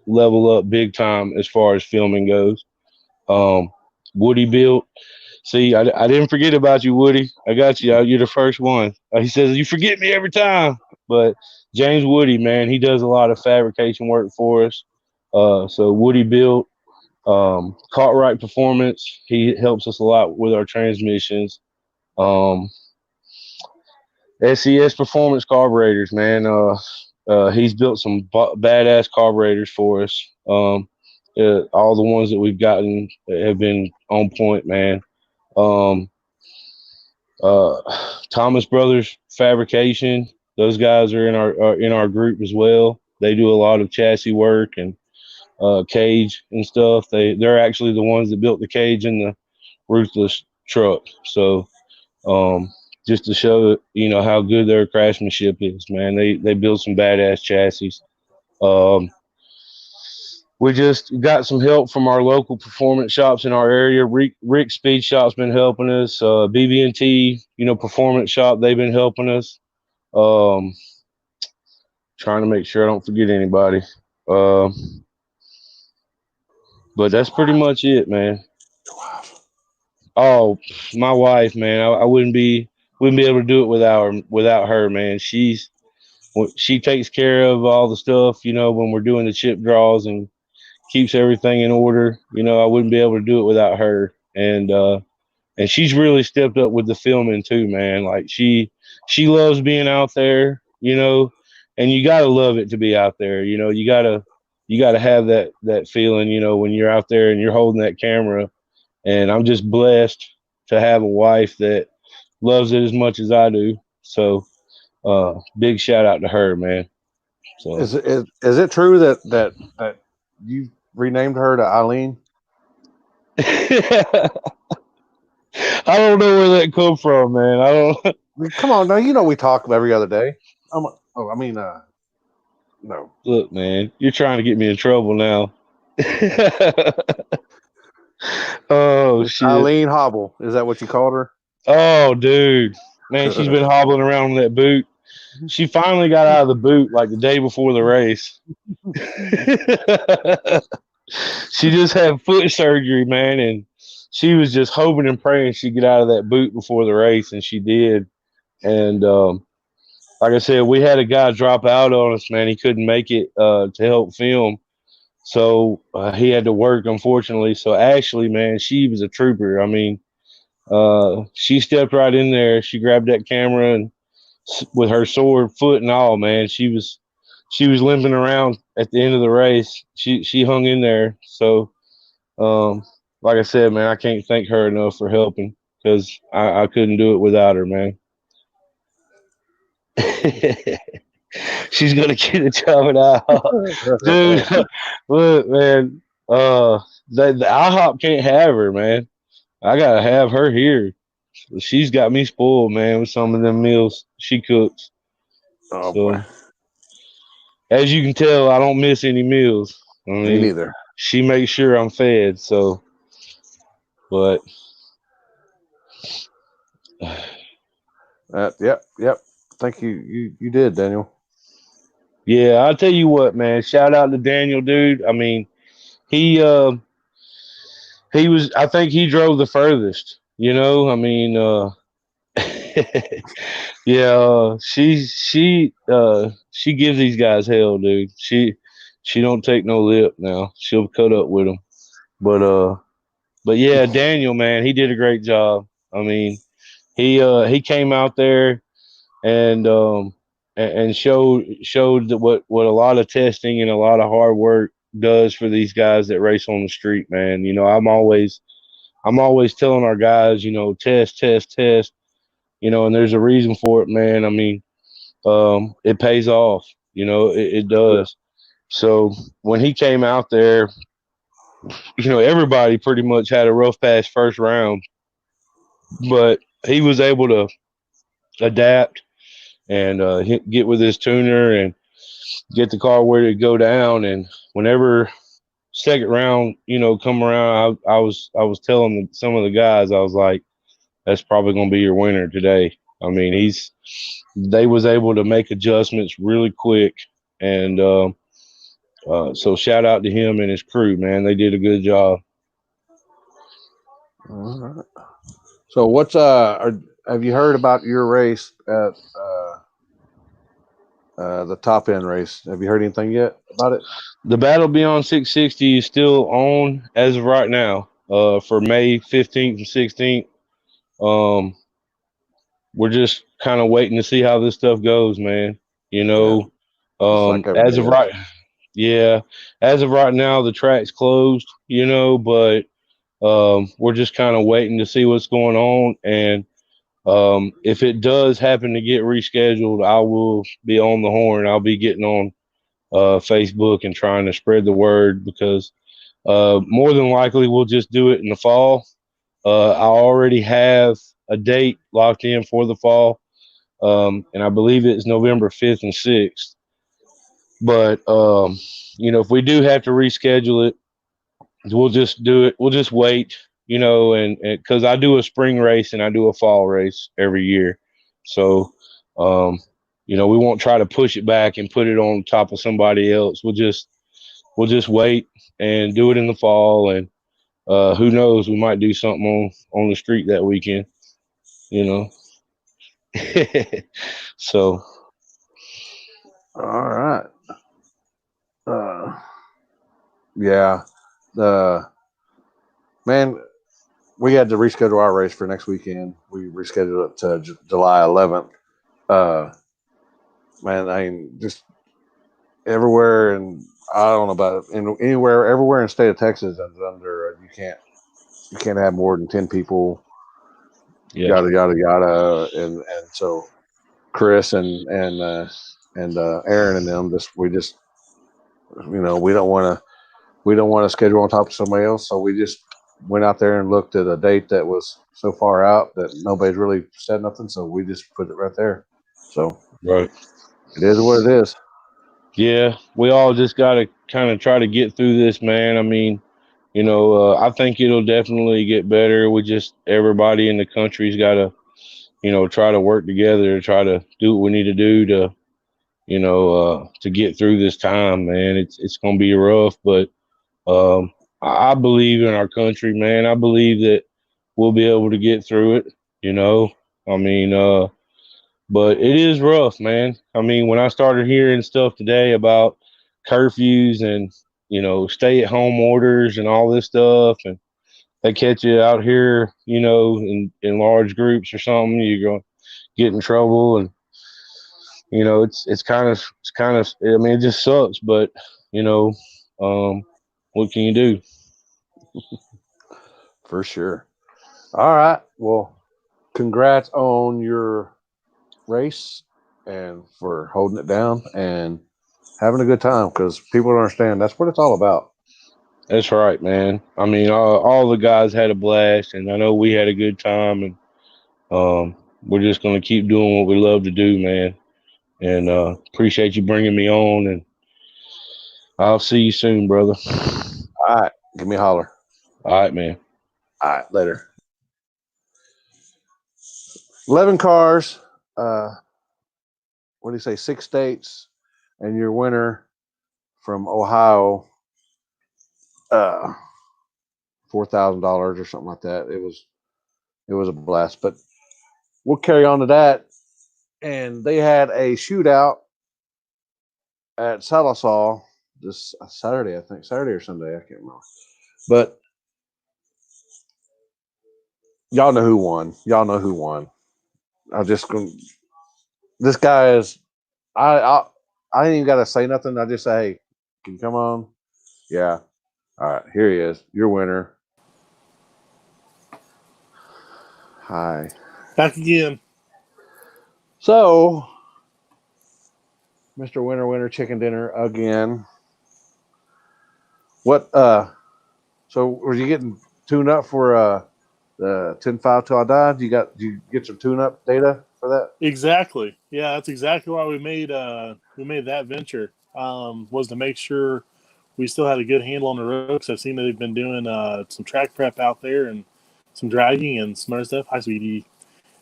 [SPEAKER 5] level up big time as far as filming goes. Um, Woody built. See, I didn't forget about you, Woody. I got you. You're the first one. He says you forget me every time, but James Woody, man, he does a lot of fabrication work for us. So Woody built. Cartwright Performance, he helps us a lot with our transmissions. Um, SES Performance carburetors, man. He's built some badass carburetors for us. All the ones that we've gotten have been on point, man. Um, uh, Thomas Brothers Fabrication, those guys are in our group as well. They do a lot of chassis work and cage and stuff. They're actually the ones that built the cage in the Ruthless truck. So just to show how good their craftsmanship is, man. They build some badass chassis. Um, we just got some help from our local performance shops in our area. Rick Speed Shop's been helping us. BB&T, performance shop, they've been helping us. Um, trying to make sure I don't forget anybody. But that's pretty much it, man. Oh, my wife, man. I wouldn't be able to do it without her, man. She takes care of all the stuff, when we're doing the chip draws and keeps everything in order. I wouldn't be able to do it without her. And she's really stepped up with the filming too, man. Like she loves being out there, and you gotta love it to be out there. You gotta have that feeling, when you're out there and you're holding that camera. And I'm just blessed to have a wife that loves it as much as I do. So big shout out to her, man. So
[SPEAKER 1] Is it true that you renamed her to Eileen?
[SPEAKER 5] I don't know where that come from, man. I don't.
[SPEAKER 1] I mean, come on, now we talk every other day. No.
[SPEAKER 5] Look, man, you're trying to get me in trouble now. Oh shit,
[SPEAKER 1] Eileen Hobble, is that what you called her?
[SPEAKER 5] oh dude, man, she's been hobbling around in that boot. She finally got out of the boot like the day before the race. She just had foot surgery, man, and she was just hoping and praying she'd get out of that boot before the race, and she did. And like I said, we had a guy drop out on us, man. He couldn't make it to help film, so he had to work, unfortunately. So Ashley, man, she was a trooper. I mean, she stepped right in there. She grabbed that camera and with her sore foot and all, man, she was limping around at the end of the race. She hung in there. So, like I said, man, I can't thank her enough for helping because I couldn't do it without her, man. She's gonna get it coming out, dude. Look, man. The IHOP can't have her, man. I gotta have her here. She's got me spoiled, man, with some of them meals she cooks.
[SPEAKER 1] Oh
[SPEAKER 5] So,
[SPEAKER 1] boy,
[SPEAKER 5] as you can tell, I don't miss any meals. I
[SPEAKER 1] me
[SPEAKER 5] mean,
[SPEAKER 1] neither.
[SPEAKER 5] she makes sure I'm fed. So, but
[SPEAKER 1] Yep. I think you did, Daniel.
[SPEAKER 5] yeah, I'll tell you what, man. Shout out to Daniel, dude. I mean, he he was. I think he drove the furthest. You know, I mean, yeah, she gives these guys hell, dude. She don't take no lip now. She'll cut up with them. But yeah, Daniel, man, he did a great job. I mean, he came out there and and showed that what a lot of testing and a lot of hard work does for these guys that race on the street, man. You know, I'm always telling our guys, you know, test, you know, and there's a reason for it, man. I mean, it pays off, you know, it does. So when he came out there, you know, everybody pretty much had a rough pass first round, but he was able to adapt and get with his tuner and get the car where to go down. And whenever second round, you know, come around, I was telling some of the guys, I was like, that's probably going to be your winner today. I mean, they was able to make adjustments really quick, and so shout out to him and his crew, man. They did a good job.
[SPEAKER 1] All right. So what's have you heard about your race at the top end race? Have you heard anything yet about it?
[SPEAKER 5] The Battle Beyond 660 is still on as of right now, for May 15th and 16th. We're just kind of waiting to see how this stuff goes, man. You know,
[SPEAKER 1] Just like
[SPEAKER 5] as
[SPEAKER 1] everybody
[SPEAKER 5] of
[SPEAKER 1] else.
[SPEAKER 5] right, yeah, as of right now, the track's closed, you know, but we're just kind of waiting to see what's going on. And if it does happen to get rescheduled, I will be on the horn. I'll be getting on Facebook and trying to spread the word, because more than likely we'll just do it in the fall. I already have a date locked in for the fall, and I believe it's November 5th and 6th. But you know, if we do have to reschedule it, we'll just do it. We'll just wait, you know, and because I do a spring race and I do a fall race every year, so you know, we won't try to push it back and put it on top of somebody else. We'll just wait and do it in the fall, and who knows, we might do something on the street that weekend, you know. So
[SPEAKER 1] All right. Uh, yeah. The man, we had to reschedule our race for next weekend. We rescheduled it to July 11th. Man, I mean, just everywhere, and I don't know about it, everywhere in the state of Texas is under. You can't have more than 10 people.
[SPEAKER 5] yeah,
[SPEAKER 1] Yada yada yada, and so Chris and Aaron and them we just you know we don't want to schedule on top of somebody else, so we just went out there and looked at a date that was so far out that nobody's really said nothing, so we just put it right there. So
[SPEAKER 5] right.
[SPEAKER 1] it is what it is.
[SPEAKER 5] Yeah, we all just got to kind of try to get through this, man. I mean, you know, I think it'll definitely get better. We just, everybody in the country's got to, you know, try to work together to try to do what we need to do to, you know, to get through this time, man. It's going to be rough, but I believe in our country, man. I believe that we'll be able to get through it, you know. I mean, but it is rough, man. I mean, when I started hearing stuff today about curfews and, you know, stay at home orders and all this stuff, and they catch you out here, you know, in large groups or something, you're going to get in trouble. And, you know, I mean, it just sucks, but, you know, what can you do?
[SPEAKER 1] For sure. All right. Well, congrats on your race and for holding it down and having a good time, because people don't understand that's what it's all about.
[SPEAKER 5] That's right, man. I mean, all the guys had a blast, and I know we had a good time, and we're just going to keep doing what we love to do, man. and appreciate you bringing me on. And I'll see you soon, brother.
[SPEAKER 1] All right, give me a holler.
[SPEAKER 5] All right, man.
[SPEAKER 1] All right, later. 11 cars. What do you say? 6 states, and your winner from Ohio. $4,000 or something like that. It was a blast. But we'll carry on to that. And they had a shootout at Salisaw this Saturday, I think. Saturday or Sunday, I can't remember. But y'all know who won. Y'all know who won. I just this guy is I ain't even gotta say nothing. I just say, hey, can you come on? Yeah. All right, here he is. Your winner. Hi.
[SPEAKER 6] Back again.
[SPEAKER 1] So, Mr. Winner Chicken Dinner again. What so were you getting tuned up for the 10.5 till I die? Did you get some tune up data for that?
[SPEAKER 6] Exactly. Yeah, that's exactly why we made that venture. Was to make sure we still had a good handle on the road, because I've seen that they've been doing some track prep out there and some dragging and some other stuff. Hi, sweetie.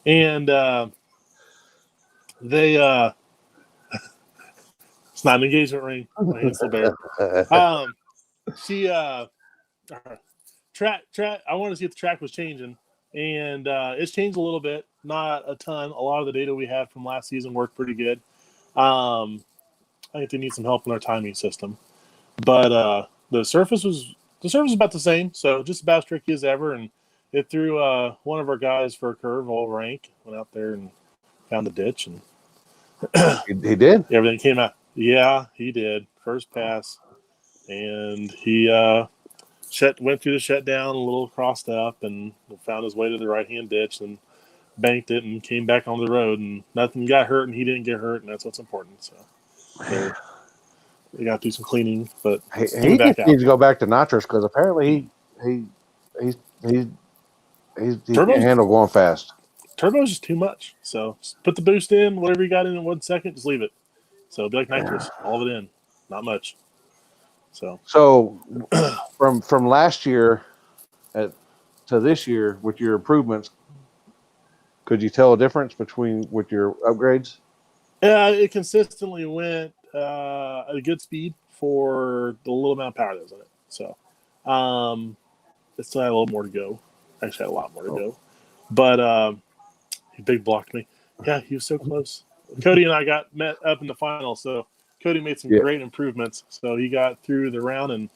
[SPEAKER 6] And they it's not an engagement ring. My hand's still bare. She track. I wanted to see if the track was changing, and it's changed a little bit, not a ton. A lot of the data we had from last season worked pretty good. I think they need some help in our timing system, but the surface was about the same, so just about as tricky as ever. And it threw one of our guys for a curve. All rank went out there and found the ditch, and
[SPEAKER 1] he did.
[SPEAKER 6] everything came out. Yeah, he did. First pass, and he went through the shutdown a little crossed up and found his way to the right-hand ditch and banked it and came back on the road, and nothing got hurt, and he didn't get hurt, and that's what's important. So they got to do some cleaning, but
[SPEAKER 1] He
[SPEAKER 6] back
[SPEAKER 1] just
[SPEAKER 6] out.
[SPEAKER 1] needs to go back to nitrous because apparently he can't handle going fast.
[SPEAKER 6] Turbo's just too much. So just put the boost in, whatever you got in 1 second, just leave it. So it'll be like nitrous, all of it in, not much. So
[SPEAKER 1] from last year to this year with your improvements, could you tell a difference with your upgrades?
[SPEAKER 6] yeah, it consistently went at a good speed for the little amount of power that was in it. So it still had a little more to go. Actually, had a lot more to go. But he big blocked me. Yeah, he was so close. Cody and I got met up in the final, so Cody made some great improvements. So he got through the round, and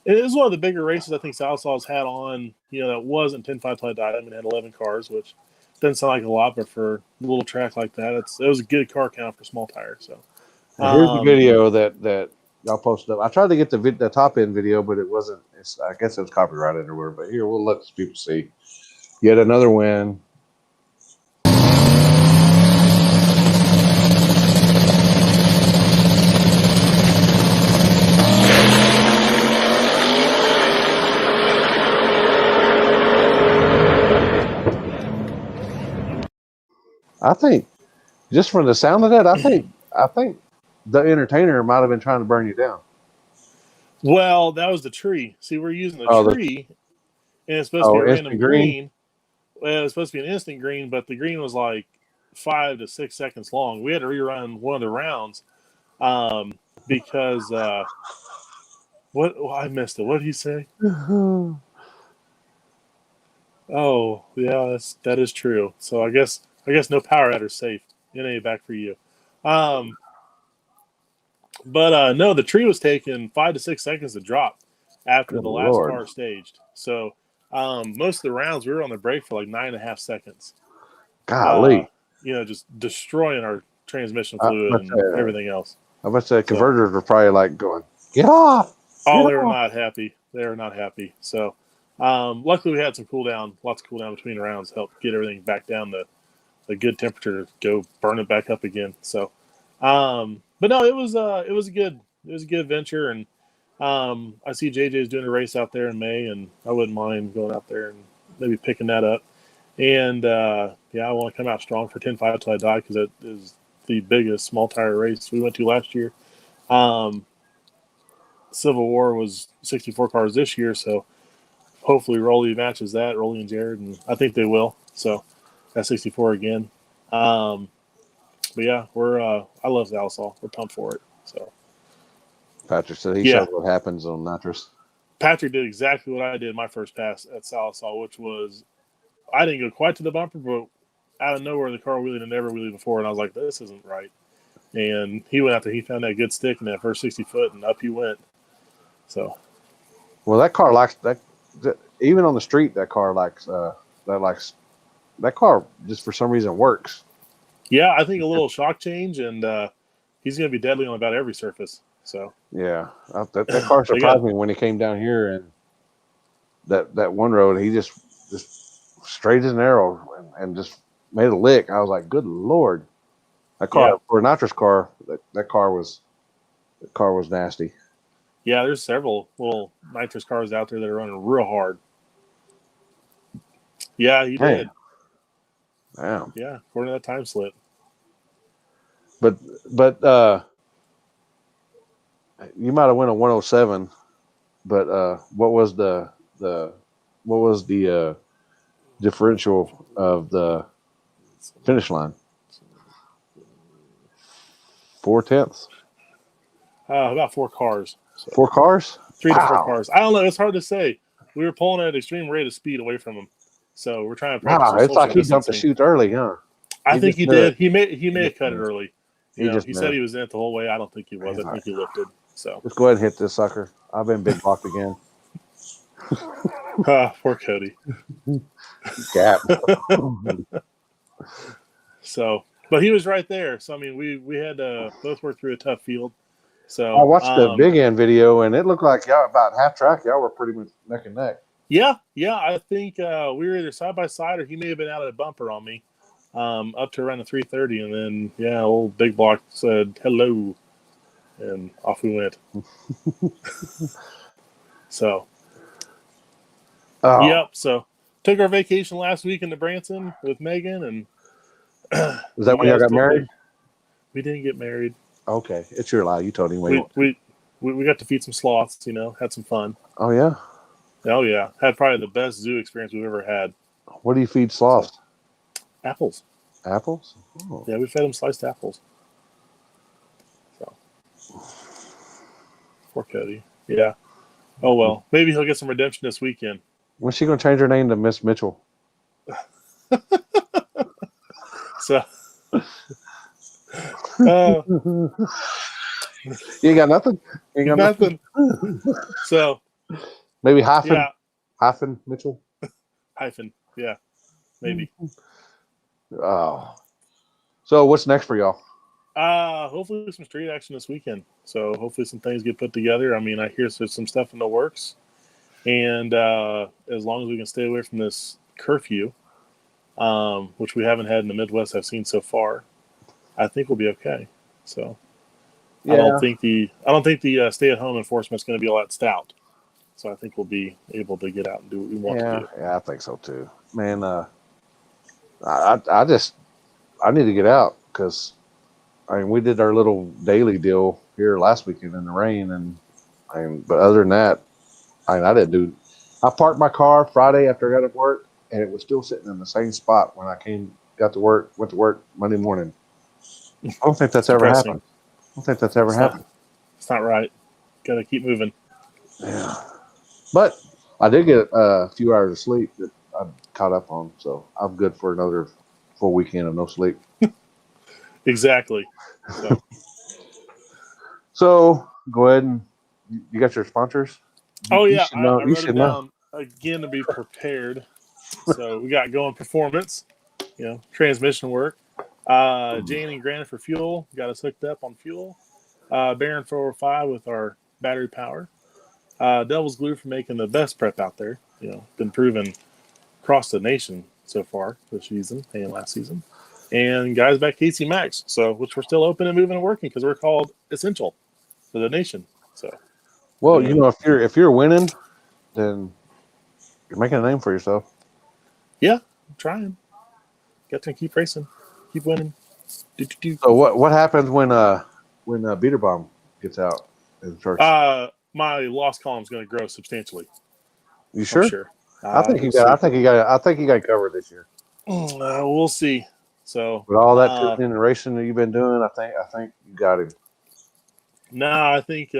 [SPEAKER 6] it was one of the bigger races I think Southsaw's had on. That wasn't 10.5 till I died. I mean, it had 11 cars, which doesn't sound like a lot, but for a little track like that, it was a good car count for small tires. So
[SPEAKER 1] here's the video that y'all posted up. I tried to get the top end video, but it wasn't. I guess it was copyrighted or whatever. But here, we'll let people see. Yet another win. I think just from the sound of that, I think the entertainer might have been trying to burn you down.
[SPEAKER 6] Well, that was the tree. See, we're using the tree, and it's supposed to be a random green. Well, it's supposed to be an instant green, but the green was like 5 to 6 seconds long. We had to rerun one of the rounds because I missed it. What did he say? Oh, yeah, that is true. So I guess no power out or safe. NA back for you. But no, the tree was taking 5 to 6 seconds to drop after the last car staged. So most of the rounds we were on the brake for like 9.5 seconds.
[SPEAKER 1] Golly.
[SPEAKER 6] Just destroying our transmission fluid and everything else.
[SPEAKER 1] I must say converters were probably like going, get off.
[SPEAKER 6] Oh, they were not happy. They were not happy. So luckily we had some lots of cool down between rounds to help get everything back down to a good temperature to go burn it back up again. So but no, it was a good venture, and I see JJ's doing a race out there in May, and I wouldn't mind going out there and maybe picking that up. And I want to come out strong for 10.5 till I die, because it is the biggest small tire race we went to last year. Civil War was 64 cars this year, so hopefully Rolly matches that, Rolly and Jared, and I think they will. So that's 64 again. But yeah, I love the Outlaw. We're pumped for it. So
[SPEAKER 1] Patrick said he
[SPEAKER 6] Yeah.
[SPEAKER 1] shows what happens on nitrous.
[SPEAKER 6] Patrick did exactly what I did my first pass at Sallisaw, which was I didn't go quite to the bumper, but out of nowhere the car wheelied and never wheelied before, and I was like, this isn't right. And he went out there, he found that good stick in that first 60 foot, and up he went. So
[SPEAKER 1] Well, that car likes that. Even on the street, that car likes that car. Just for some reason works.
[SPEAKER 6] yeah, I think a little shock change, and he's going to be deadly on about every surface. So
[SPEAKER 1] Yeah, that car surprised me when he came down here and that one road. He just straight as an arrow and just made a lick. I was like, good Lord, that car for a nitrous car. That car was nasty.
[SPEAKER 6] yeah, there's several little nitrous cars out there that are running real hard. Yeah, he did.
[SPEAKER 1] Damn.
[SPEAKER 6] Yeah, according to that time slip.
[SPEAKER 1] But you might have went a 107. But what was the differential of the finish line? 0.4.
[SPEAKER 6] About 4 cars. So
[SPEAKER 1] 4 cars?
[SPEAKER 6] 3 to 4 cars. I don't know. It's hard to say. We were pulling at an extreme rate of speed away from him. So we're trying to practice.
[SPEAKER 1] Wow, it's like he dumped the chutes early, huh?
[SPEAKER 6] I think he did. He may have cut it
[SPEAKER 1] missed.
[SPEAKER 6] early.
[SPEAKER 1] He
[SPEAKER 6] He said he was in it the whole way. I don't think he was. I think he lifted. So
[SPEAKER 1] let's go ahead and hit this sucker. I've been big blocked again.
[SPEAKER 6] poor Cody.
[SPEAKER 1] Gap.
[SPEAKER 6] So, but he was right there. So I mean, we had to both work through a tough field. So
[SPEAKER 1] I watched the big end video, and it looked like y'all about half track. Y'all were pretty much neck and neck.
[SPEAKER 6] Yeah. I think we were either side by side, or he may have been out of the bumper on me, up to around the 330, and then old Big Block said hello, and off we went. So, yep. So took our vacation last week into Branson with Megan, and
[SPEAKER 1] Was that when y'all got married?
[SPEAKER 6] We didn't get married.
[SPEAKER 1] Okay, it's your lie. You told him.
[SPEAKER 6] We got to feed some sloths. Had some fun.
[SPEAKER 1] Oh yeah.
[SPEAKER 6] Oh yeah, had probably the best zoo experience we've ever had.
[SPEAKER 1] What do you feed sloths?
[SPEAKER 6] Apples.
[SPEAKER 1] Apples? Oh.
[SPEAKER 6] Yeah, we fed him sliced apples. So, poor Cody. Yeah. Oh well, maybe he'll get some redemption this weekend.
[SPEAKER 1] When's she gonna change her name to Miss Mitchell?
[SPEAKER 6] So,
[SPEAKER 1] you ain't got nothing. You ain't got
[SPEAKER 6] nothing. So
[SPEAKER 1] maybe hyphen.
[SPEAKER 6] Yeah.
[SPEAKER 1] Hyphen Mitchell.
[SPEAKER 6] Hyphen. Yeah. Maybe.
[SPEAKER 1] Oh. So what's next for y'all?
[SPEAKER 6] Hopefully some street action this weekend. So hopefully some things get put together. I mean, I hear there's some stuff in the works, and as long as we can stay away from this curfew, which we haven't had in the Midwest I've seen so far, I think we'll be okay. So I don't think the stay-at-home enforcement is going to be all that stout. So I think we'll be able to get out and do what we want to do.
[SPEAKER 1] Yeah, I think so too. Man, I need to get out because we did our little daily deal here last weekend in the rain, but other than that, I didn't do. I parked my car Friday after I got off work, and it was still sitting in the same spot when I went to work Monday morning. I don't think that's ever happened.
[SPEAKER 6] It's not right. Got to keep moving.
[SPEAKER 1] Yeah, but I did get a few hours of sleep that I caught up on, so I'm good for another full weekend of no sleep.
[SPEAKER 6] Exactly.
[SPEAKER 1] So go ahead and you got your sponsors.
[SPEAKER 6] Oh yeah,
[SPEAKER 1] I
[SPEAKER 6] wrote it down again to be prepared. So we got Going Performance, transmission work. Jane and Granite for fuel, got us hooked up on fuel. Baron 405 with our battery power. Devil's Glue for making the best prep out there. Been proven across the nation so far this season and last season. And guys back Casey Max, which we're still open and moving and working because we're called essential for the nation. So,
[SPEAKER 1] well, if you're winning, then you're making a name for yourself.
[SPEAKER 6] Yeah, I'm trying. Got to keep racing, keep winning. Do-do-do.
[SPEAKER 1] So what happens when Beaterbomb gets out in church?
[SPEAKER 6] My loss column is going to grow substantially.
[SPEAKER 1] You
[SPEAKER 6] I'm
[SPEAKER 1] sure?
[SPEAKER 6] sure.
[SPEAKER 1] I think
[SPEAKER 6] We'll
[SPEAKER 1] you got. I
[SPEAKER 6] see.
[SPEAKER 1] think you got covered this year.
[SPEAKER 6] We'll see. So
[SPEAKER 1] With all that tuning and racing that you've been doing, I think you got him.
[SPEAKER 6] no, I think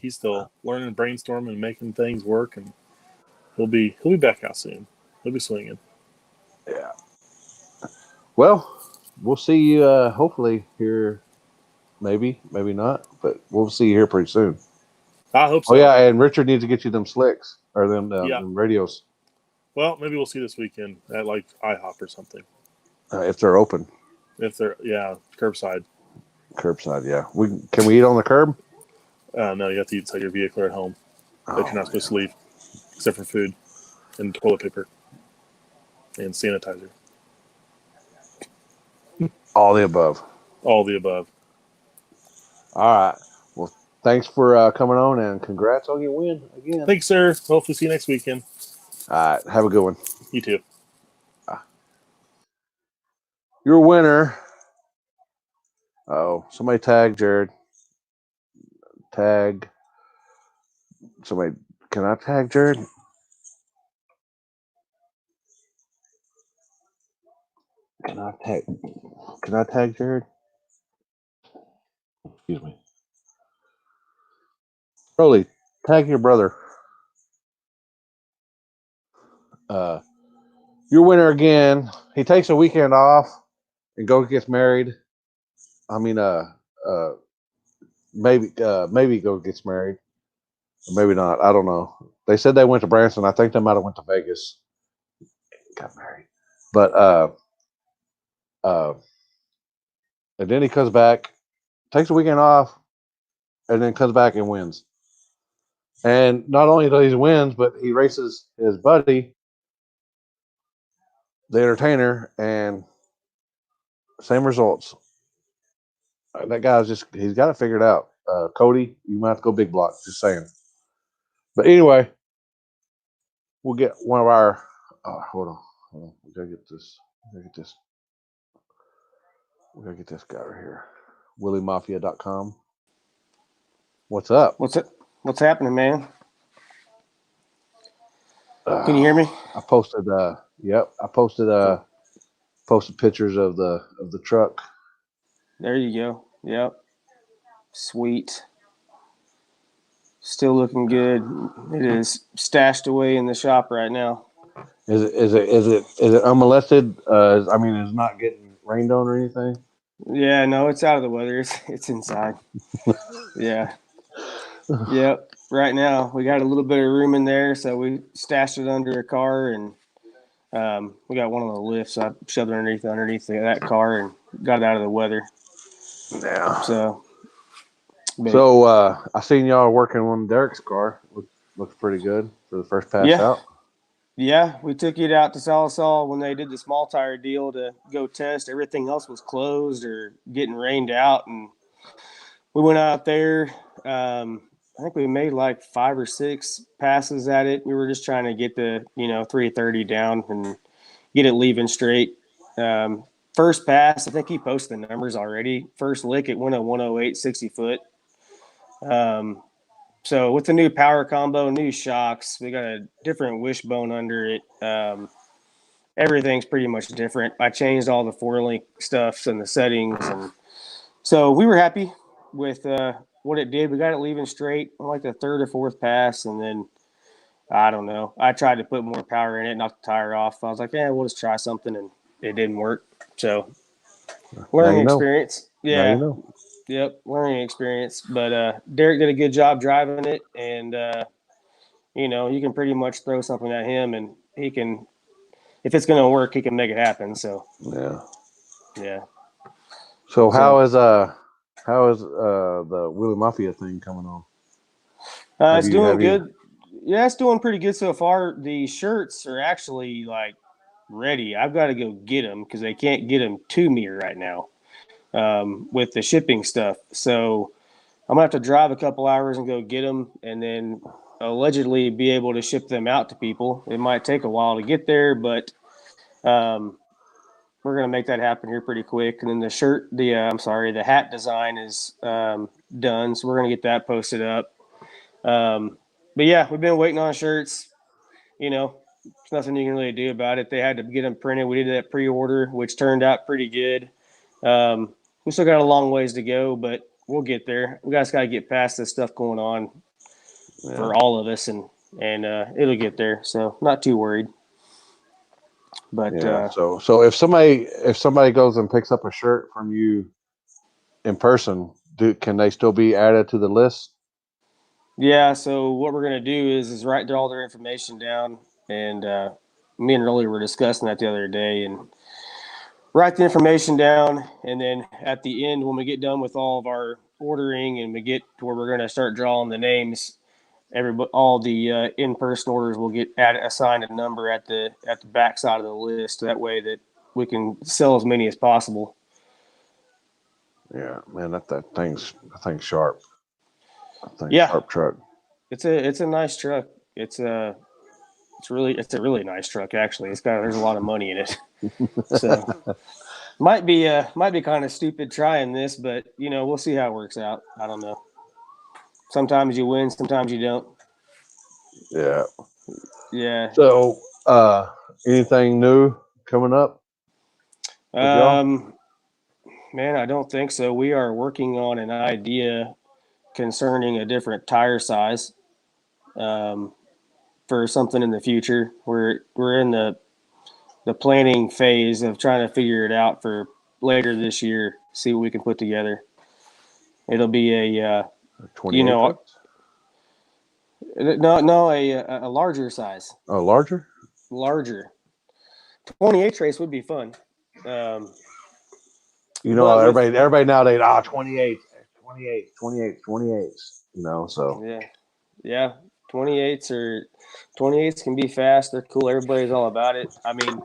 [SPEAKER 6] he's still learning, brainstorming, and making things work, and he'll be back out soon. He'll be swinging.
[SPEAKER 1] Yeah. Well, we'll see you hopefully here. Maybe not, but we'll see you here pretty soon.
[SPEAKER 6] I hope so.
[SPEAKER 1] Oh yeah, and Richard needs to get you them slicks or them radios
[SPEAKER 6] Well, maybe we'll see this weekend at like IHOP or something.
[SPEAKER 1] if they're open.
[SPEAKER 6] If they're curbside.
[SPEAKER 1] Curbside, yeah. Can we eat on the curb?
[SPEAKER 6] No, you have to eat inside your vehicle at home. But you're not supposed to leave, except for food and toilet paper and sanitizer.
[SPEAKER 1] All the above.
[SPEAKER 6] All the above.
[SPEAKER 1] All right. Well, thanks for coming on and congrats on your win again.
[SPEAKER 6] Thanks, sir. Hopefully see you next weekend.
[SPEAKER 1] All right. Have a good one.
[SPEAKER 6] You too.
[SPEAKER 1] Your winner. Oh, somebody tag Jared. Tag. Somebody. Can I tag Jared? Can I tag Jared? Excuse me. Rolly, tag your brother. Your winner again. He takes a weekend off and gets married. I mean, maybe gets married, or maybe not. I don't know. They said they went to Branson. I think they might have went to Vegas. Got married, but and then he comes back, takes a weekend off, and then comes back and wins. And not only does he wins, but he races his buddy, the entertainer, and same results. That guy's he's got it figured out. Cody, you might have to go big block, just saying. But anyway, we'll get one of our, hold on. We gotta get this. We gotta get this guy right here. WheelieMafia.com. What's up?
[SPEAKER 7] What's happening, man? Can you hear me?
[SPEAKER 1] I posted posted pictures of the truck.
[SPEAKER 7] There you go. Yep. Sweet. Still looking good. It is stashed away in the shop right now.
[SPEAKER 1] Is it unmolested? I mean, it's not getting rained on or anything.
[SPEAKER 7] Yeah, no, it's out of the weather. It's inside. Yeah. Yep. Right now, we got a little bit of room in there, so we stashed it under a car, and we got one of the lifts. So I shoved it underneath that car and got it out of the weather.
[SPEAKER 1] Yeah.
[SPEAKER 7] So
[SPEAKER 1] I seen y'all working on Derek's car. Looks pretty good for the first pass out.
[SPEAKER 7] Yeah, we took it out to Salisal when they did the small tire deal to go test. Everything else was closed or getting rained out, and we went out there. I think we made like 5 or 6 passes at it. We were just trying to get the 330 down and get it leaving straight. First pass, I think he posted the numbers already. First lick, it went a 108 60 foot. So with the new power combo, new shocks, we got a different wishbone under it. Everything's pretty much different. I changed all the 4-link stuffs and the settings, and so we were happy with what it did. We got it leaving straight on like the 3rd or 4th pass, and then I don't know. I tried to put more power in it, knock the tire off. I was like, we'll just try something, and it didn't work. So learning experience. Yeah.
[SPEAKER 1] Now you know.
[SPEAKER 7] Yep, learning experience. But Derek did a good job driving it, and you can pretty much throw something at him, and he can, if it's going to work, he can make it happen. So yeah.
[SPEAKER 1] So how is the Wheelie Mafia thing coming on?
[SPEAKER 7] It's doing good. Yeah, it's doing pretty good so far. The shirts are actually like ready. I've got to go get them because they can't get them to me right now with the shipping stuff. So I'm gonna have to drive a couple hours and go get them, and then allegedly be able to ship them out to people. It might take a while to get there, but we're gonna make that happen here pretty quick. And then the hat design is done, so we're gonna get that posted up. But yeah, we've been waiting on shirts. There's nothing you can really do about it. They had to get them printed. We did that pre-order, which turned out pretty good. We still got a long ways to go, but we'll get there. We guys got to get past this stuff going on for all of us, and it'll get there. So not too worried. But
[SPEAKER 1] so if somebody goes and picks up a shirt from you in person, can they still be added to the list?
[SPEAKER 7] Yeah. So what we're gonna do is write all their information down, and me and Rolly were discussing that the other day, and write the information down, and then at the end, when we get done with all of our ordering and we get to where we're gonna start drawing the names, all the in-person orders will get assigned a number at the back side of the list. That way that we can sell as many as possible.
[SPEAKER 1] Yeah, man, that thing's sharp.
[SPEAKER 7] Yeah.
[SPEAKER 1] Sharp truck.
[SPEAKER 7] It's a nice truck. It's a really nice truck actually. There's a lot of money in it. So might be kind of stupid trying this, but we'll see how it works out. I don't know. Sometimes you win, sometimes you don't.
[SPEAKER 1] Yeah.
[SPEAKER 7] Yeah.
[SPEAKER 1] So, anything new coming up?
[SPEAKER 7] Man, I don't think so. We are working on an idea concerning a different tire size for something in the future. We're in the planning phase of trying to figure it out for later this year. See what we can put together. It'll be a
[SPEAKER 1] 28 trucks?
[SPEAKER 7] a larger size.
[SPEAKER 1] Oh, larger.
[SPEAKER 7] 28 trace would be fun.
[SPEAKER 1] Everybody nowadays, 28, 28.
[SPEAKER 7] Yeah. 28s can be fast. They're cool. Everybody's all about it. I mean,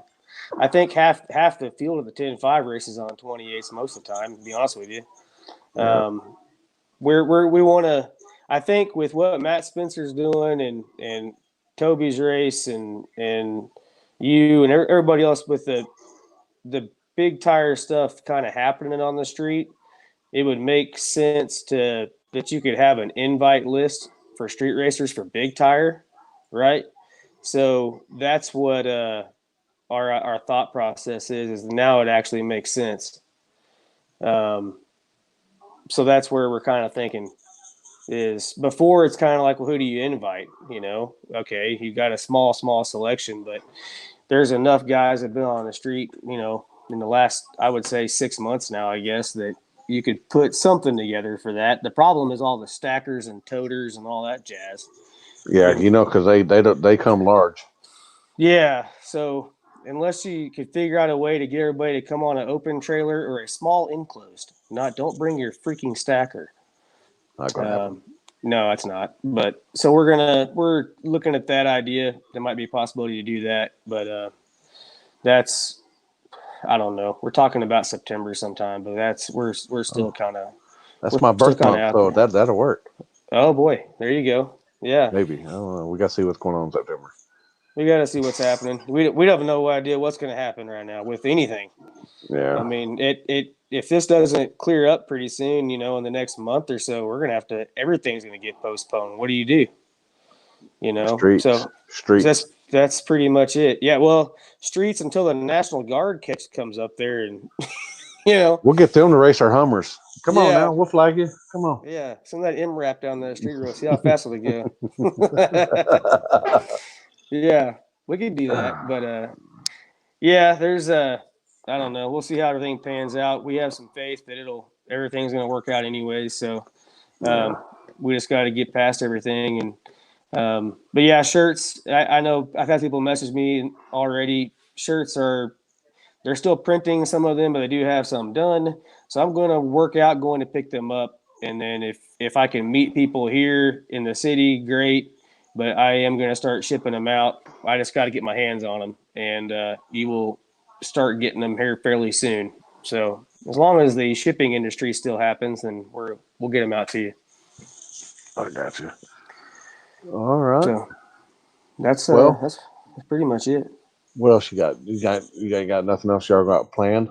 [SPEAKER 7] I think half the field of the 10-5 races on 28s most of the time, to be honest with you. We want to, I think with what Matt Spencer's doing and Toby's race and you and everybody else with the big tire stuff kind of happening on the street, it would make sense that you could have an invite list for street racers for big tire, right? So that's what our thought process is now it actually makes sense. So that's where we're kind of thinking is before it's kind of like, well, who do you invite? Okay, you've got a small selection, but there's enough guys that have been on the street, in the last, I would say 6 months now, I guess, that you could put something together for that. The problem is all the stackers and toters and all that jazz.
[SPEAKER 1] Yeah, because they come large.
[SPEAKER 7] Yeah, so unless you could figure out a way to get everybody to come on an open trailer or a small enclosed, don't bring your freaking stacker.
[SPEAKER 1] Not gonna happen.
[SPEAKER 7] No, it's not. But so we're looking at that idea. There might be a possibility to do that, but that's, I don't know. We're talking about September sometime, but we're still kind of.
[SPEAKER 1] That's my birth month, so that'll work.
[SPEAKER 7] Oh boy, there you go. Yeah,
[SPEAKER 1] maybe. I don't know. We got to see what's going on in September.
[SPEAKER 7] We got to see what's happening. We have no idea what's going to happen right now with anything.
[SPEAKER 1] Yeah.
[SPEAKER 7] I mean, if this doesn't clear up pretty soon, in the next month or so, we're going to everything's going to get postponed. What do you do? Streets. That's pretty much it. Yeah. Well, streets until the National Guard comes up there and,
[SPEAKER 1] We'll get them to race our Hummers. Come on now. We'll flag you. Come on.
[SPEAKER 7] Yeah. Send that MRAP down the street road. See how fast it'll go. Yeah. We could do that. But, yeah, there's I don't know. We'll see how everything pans out. We have some faith that everything's going to work out anyway. So we just got to get past everything. And but yeah, shirts. I know I've had people message me already. Shirts they're still printing some of them, but they do have some done. So I'm going to work out going to pick them up. And then if I can meet people here in the city, great. But I am going to start shipping them out. I just got to get my hands on them, and you will start getting them here fairly soon. So as long as the shipping industry still happens, then we'll get them out to you.
[SPEAKER 1] I got you. All right.
[SPEAKER 7] So that's pretty much it.
[SPEAKER 1] What else you got? You got nothing else y'all got planned?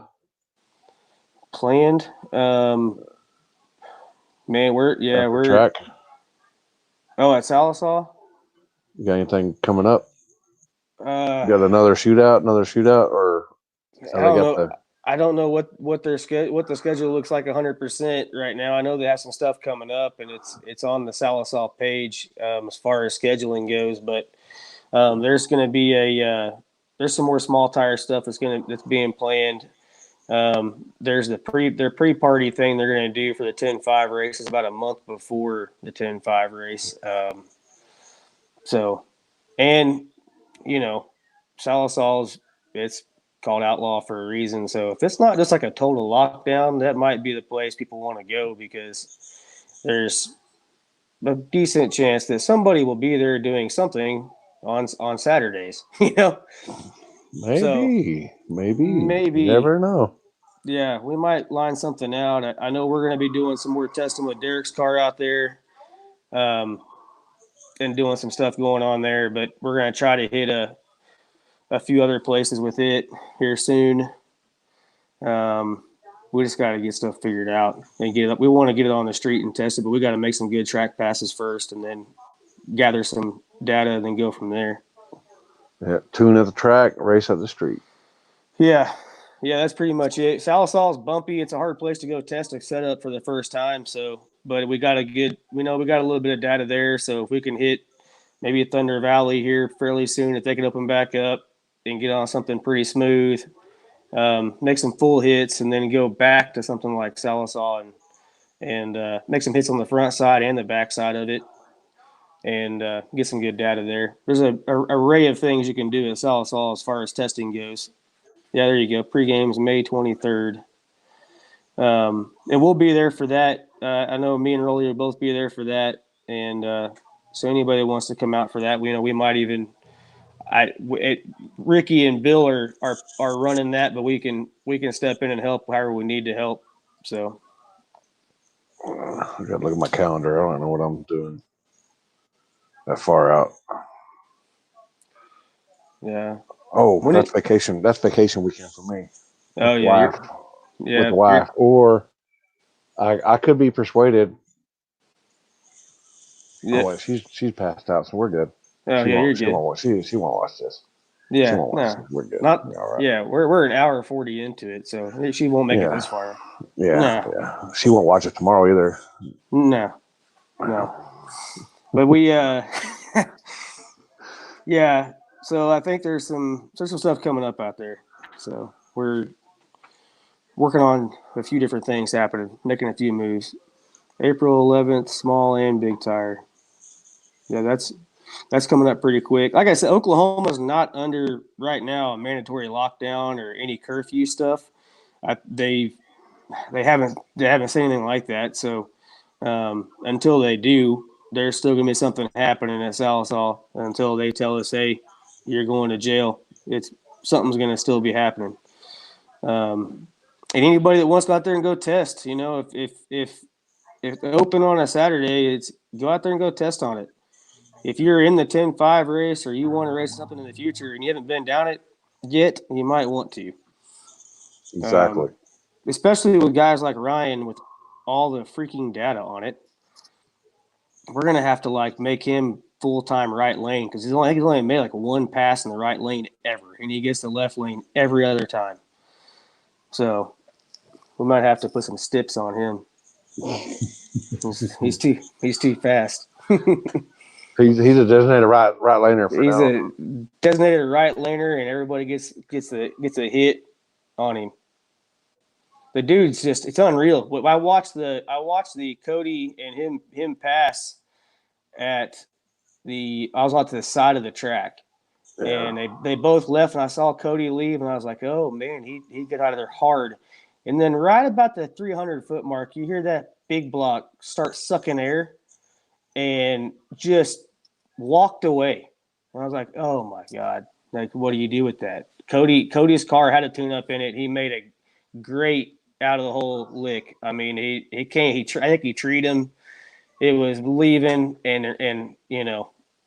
[SPEAKER 7] Planned. Man,
[SPEAKER 1] At the
[SPEAKER 7] we're
[SPEAKER 1] track?
[SPEAKER 7] at Salisaw.
[SPEAKER 1] You got anything coming up?
[SPEAKER 7] Uh,
[SPEAKER 1] You got another shootout, or
[SPEAKER 7] I
[SPEAKER 1] have they
[SPEAKER 7] don't
[SPEAKER 1] got
[SPEAKER 7] know.
[SPEAKER 1] the?
[SPEAKER 7] I don't know what their what the schedule looks like 100% right now. I know they have some stuff coming up, and it's on the Salisaw page as far as scheduling goes. But there's going to be there's some more small tire stuff that's being planned. There's their pre-party thing they're going to do for the 10-5 race is about a month before the 10-5 race. So, and you know, Salasaw's it's called Outlaw for a reason. So if it's not just like a total lockdown, that might be the place people want to go because there's a decent chance that somebody will be there doing something on Saturdays. So
[SPEAKER 1] Maybe. You
[SPEAKER 7] maybe,
[SPEAKER 1] never know.
[SPEAKER 7] yeah, we might line something out. I know we're going to be doing some more testing with Derek's car out there, and doing some stuff going on there. But we're going to try to hit a few other places with it here soon. We just got to get stuff figured out and get it up. We want to get it on the street and test it, but we got to make some good track passes first and then gather some data and then go from there.
[SPEAKER 1] Yeah, tune at the track, race at the street.
[SPEAKER 7] Yeah, that's pretty much it. Salisaw is bumpy. It's a hard place to go test a setup for the first time. So, but we got we got a little bit of data there. So if we can hit maybe a Thunder Valley here fairly soon, if they can open back up and get on something pretty smooth, make some full hits, and then go back to something like Salisaw and make some hits on the front side and the back side of it, and get some good data there. There's a array of things you can do at Salisaw as far as testing goes. Yeah, there you go. Pre-game's May 23rd. And we'll be there for that. I know me and Rolly will both be there for that. And so anybody that wants to come out for that, we might even Ricky and Bill are running that, but we can step in and help however we need to help. So
[SPEAKER 1] I gotta look at my calendar. I don't know what I'm doing that far out.
[SPEAKER 7] yeah.
[SPEAKER 1] Oh, that's vacation. That's vacation weekend for me.
[SPEAKER 7] Oh yeah,
[SPEAKER 1] with the wife. Or I could be persuaded.
[SPEAKER 7] Yeah.
[SPEAKER 1] Oh wait, she's passed out, so we're good.
[SPEAKER 7] Oh yeah, you're good.
[SPEAKER 1] She won't watch this.
[SPEAKER 7] Yeah,
[SPEAKER 1] she won't watch this. We're good.
[SPEAKER 7] Not.
[SPEAKER 1] All right.
[SPEAKER 7] Yeah, we're an hour 40 into it, so she won't make it this far.
[SPEAKER 1] Yeah, yeah. She won't watch it tomorrow either.
[SPEAKER 7] No. But we yeah. So I think there's some stuff coming up out there. So we're working on a few different things happening, making a few moves. April 11th, small and big tire. Yeah, that's coming up pretty quick. Like I said, Oklahoma's not under right now a mandatory lockdown or any curfew stuff. They haven't seen anything like that. So until they do, there's still gonna be something happening at Salisaw until they tell us, hey, you're going to jail. Something's gonna still be happening. And anybody that wants to go out there and go test, if they open on a Saturday, it's go out there and go test on it. If you're in the 10-5 race or you want to race something in the future and you haven't been down it yet, you might want to.
[SPEAKER 1] Exactly.
[SPEAKER 7] Especially with guys like Ryan with all the freaking data on it. We're going to have to make him full-time right lane because he's only made one pass in the right lane ever, and he gets the left lane every other time. So we might have to put some stips on him. He's too fast.
[SPEAKER 1] He's a designated right laner for
[SPEAKER 7] He's
[SPEAKER 1] now.
[SPEAKER 7] a designated right laner, and everybody gets a hit on him. The dude's it's unreal. I watched the Cody and him pass at I was out to the side of the track, and they both left, and I saw Cody leave, and I was like, oh man, he got out of there hard. And then right about the 300-foot mark, you hear that big block start sucking air, and just walked away. And I was like, oh my God, what do you do with that? Cody's car had a tune up in it. He made a great out of the hole lick. I mean, I think he treated him. It was leaving, and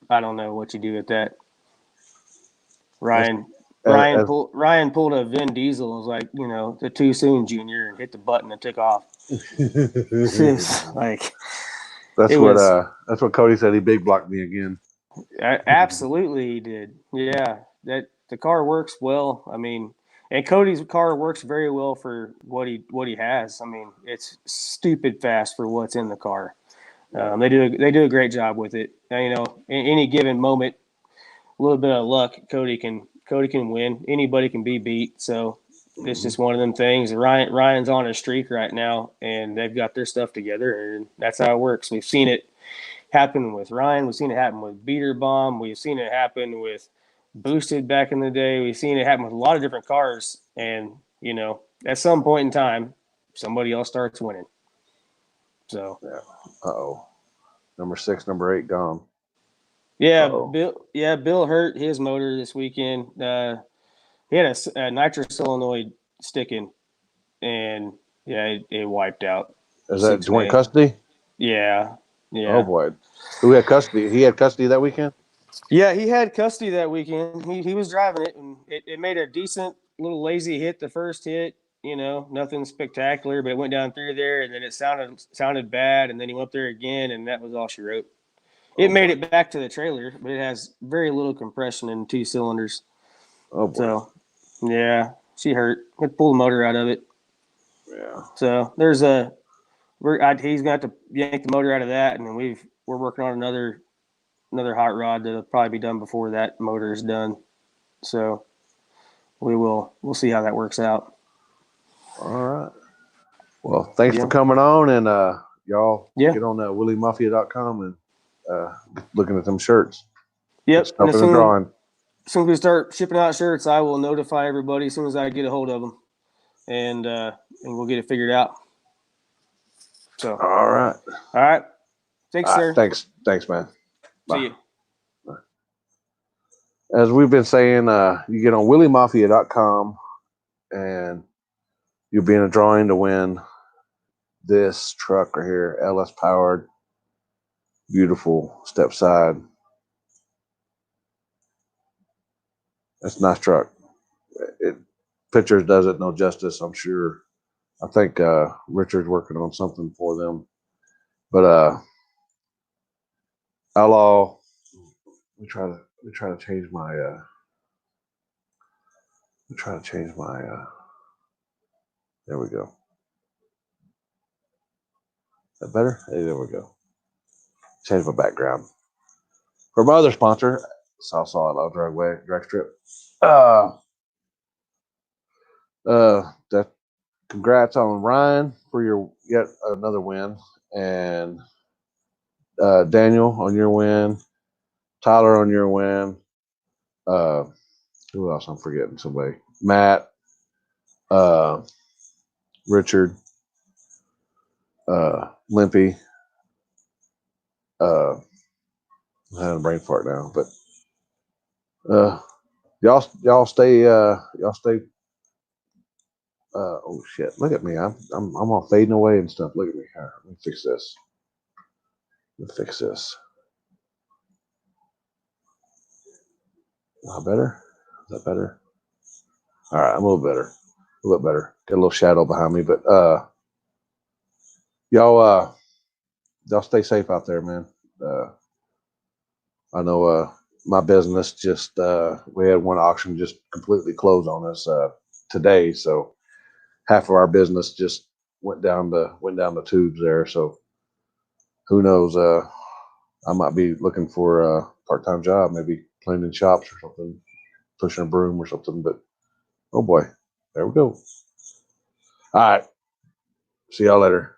[SPEAKER 7] I don't know what you do with that. Ryan Ryan pulled a Vin Diesel. It was like, the too soon junior, and hit the button and took off. Like
[SPEAKER 1] that's
[SPEAKER 7] it
[SPEAKER 1] what
[SPEAKER 7] was
[SPEAKER 1] that's what Cody said. He big blocked me again.
[SPEAKER 7] absolutely he did. Yeah, that the car works well. I mean, and Cody's car works very well for what he has. I mean, it's stupid fast for what's in the car. They do a great job with it. And, in any given moment, a little bit of luck, Cody can win. Anybody can be beat. So it's just one of them things. Ryan's on a streak right now, and they've got their stuff together, and that's how it works. We've seen it happen with Ryan. We've seen it happen with Beater Bomb. We've seen it happen with Boosted back in the day. We've seen it happen with a lot of different cars, and at some point in time, somebody else starts winning. So
[SPEAKER 1] Uh-oh. Number 6, number 8 gone.
[SPEAKER 7] yeah,
[SPEAKER 1] Uh-oh.
[SPEAKER 7] Bill hurt his motor this weekend. He had a nitrous solenoid sticking, and it wiped out.
[SPEAKER 1] Is that joint
[SPEAKER 7] 6
[SPEAKER 1] custody?
[SPEAKER 7] Yeah.
[SPEAKER 1] Oh boy. Who had custody? He had custody that weekend?
[SPEAKER 7] Yeah, he had custody that weekend. He was driving it, and it made a decent little lazy hit the first hit. Nothing spectacular, but it went down through there, and then it sounded bad, and then he went up there again, and that was all she wrote. It made it back to the trailer, but it has very little compression in 2 cylinders.
[SPEAKER 1] Oh boy.
[SPEAKER 7] So, yeah, she hurt. Had to pull the motor out of it.
[SPEAKER 1] Yeah.
[SPEAKER 7] So there's he's gonna have to yank the motor out of that, and then we're working on another hot rod that'll probably be done before that motor is done. So we'll see how that works out.
[SPEAKER 1] All right. Well, thanks for coming on, and y'all get on WheelieMafia.com and looking at them shirts.
[SPEAKER 7] Yep.
[SPEAKER 1] Stuff in the drawing.
[SPEAKER 7] As soon as we start shipping out shirts, I will notify everybody as soon as I get a hold of them, and we'll get it figured out. So
[SPEAKER 1] all right.
[SPEAKER 7] Thanks, sir.
[SPEAKER 1] Thanks, man. Bye.
[SPEAKER 7] See you.
[SPEAKER 1] As we've been saying, you get on WheelieMafia.com and you'll be in a drawing to win this truck right here, LS powered, beautiful step side. That's a nice truck. Pictures does it no justice, I'm sure. I think Richard's working on something for them. But Outlaw, we try to change my there we go. Is that better? Hey, there we go. Change my background. For my other sponsor, Southsaw Outlaw Dragway, Drag Strip. That congrats on Ryan for your yet another win, and Daniel on your win, Tyler on your win. Who else I'm forgetting? Somebody. Matt, Richard, Limpy. I'm having a brain fart now, but y'all stay. Oh shit! Look at me. I'm all fading away and stuff. Look at me. Here, let me fix this. Is that better? Is that better? All right, I'm a little better. A little better. Got a little shadow behind me, but y'all stay safe out there, man. I know my business just we had one auction just completely close on us today, so half of our business just went down the tubes there. So who knows? I might be looking for a part-time job, maybe cleaning shops or something, pushing a broom or something. But oh boy, there we go. All right, see y'all later.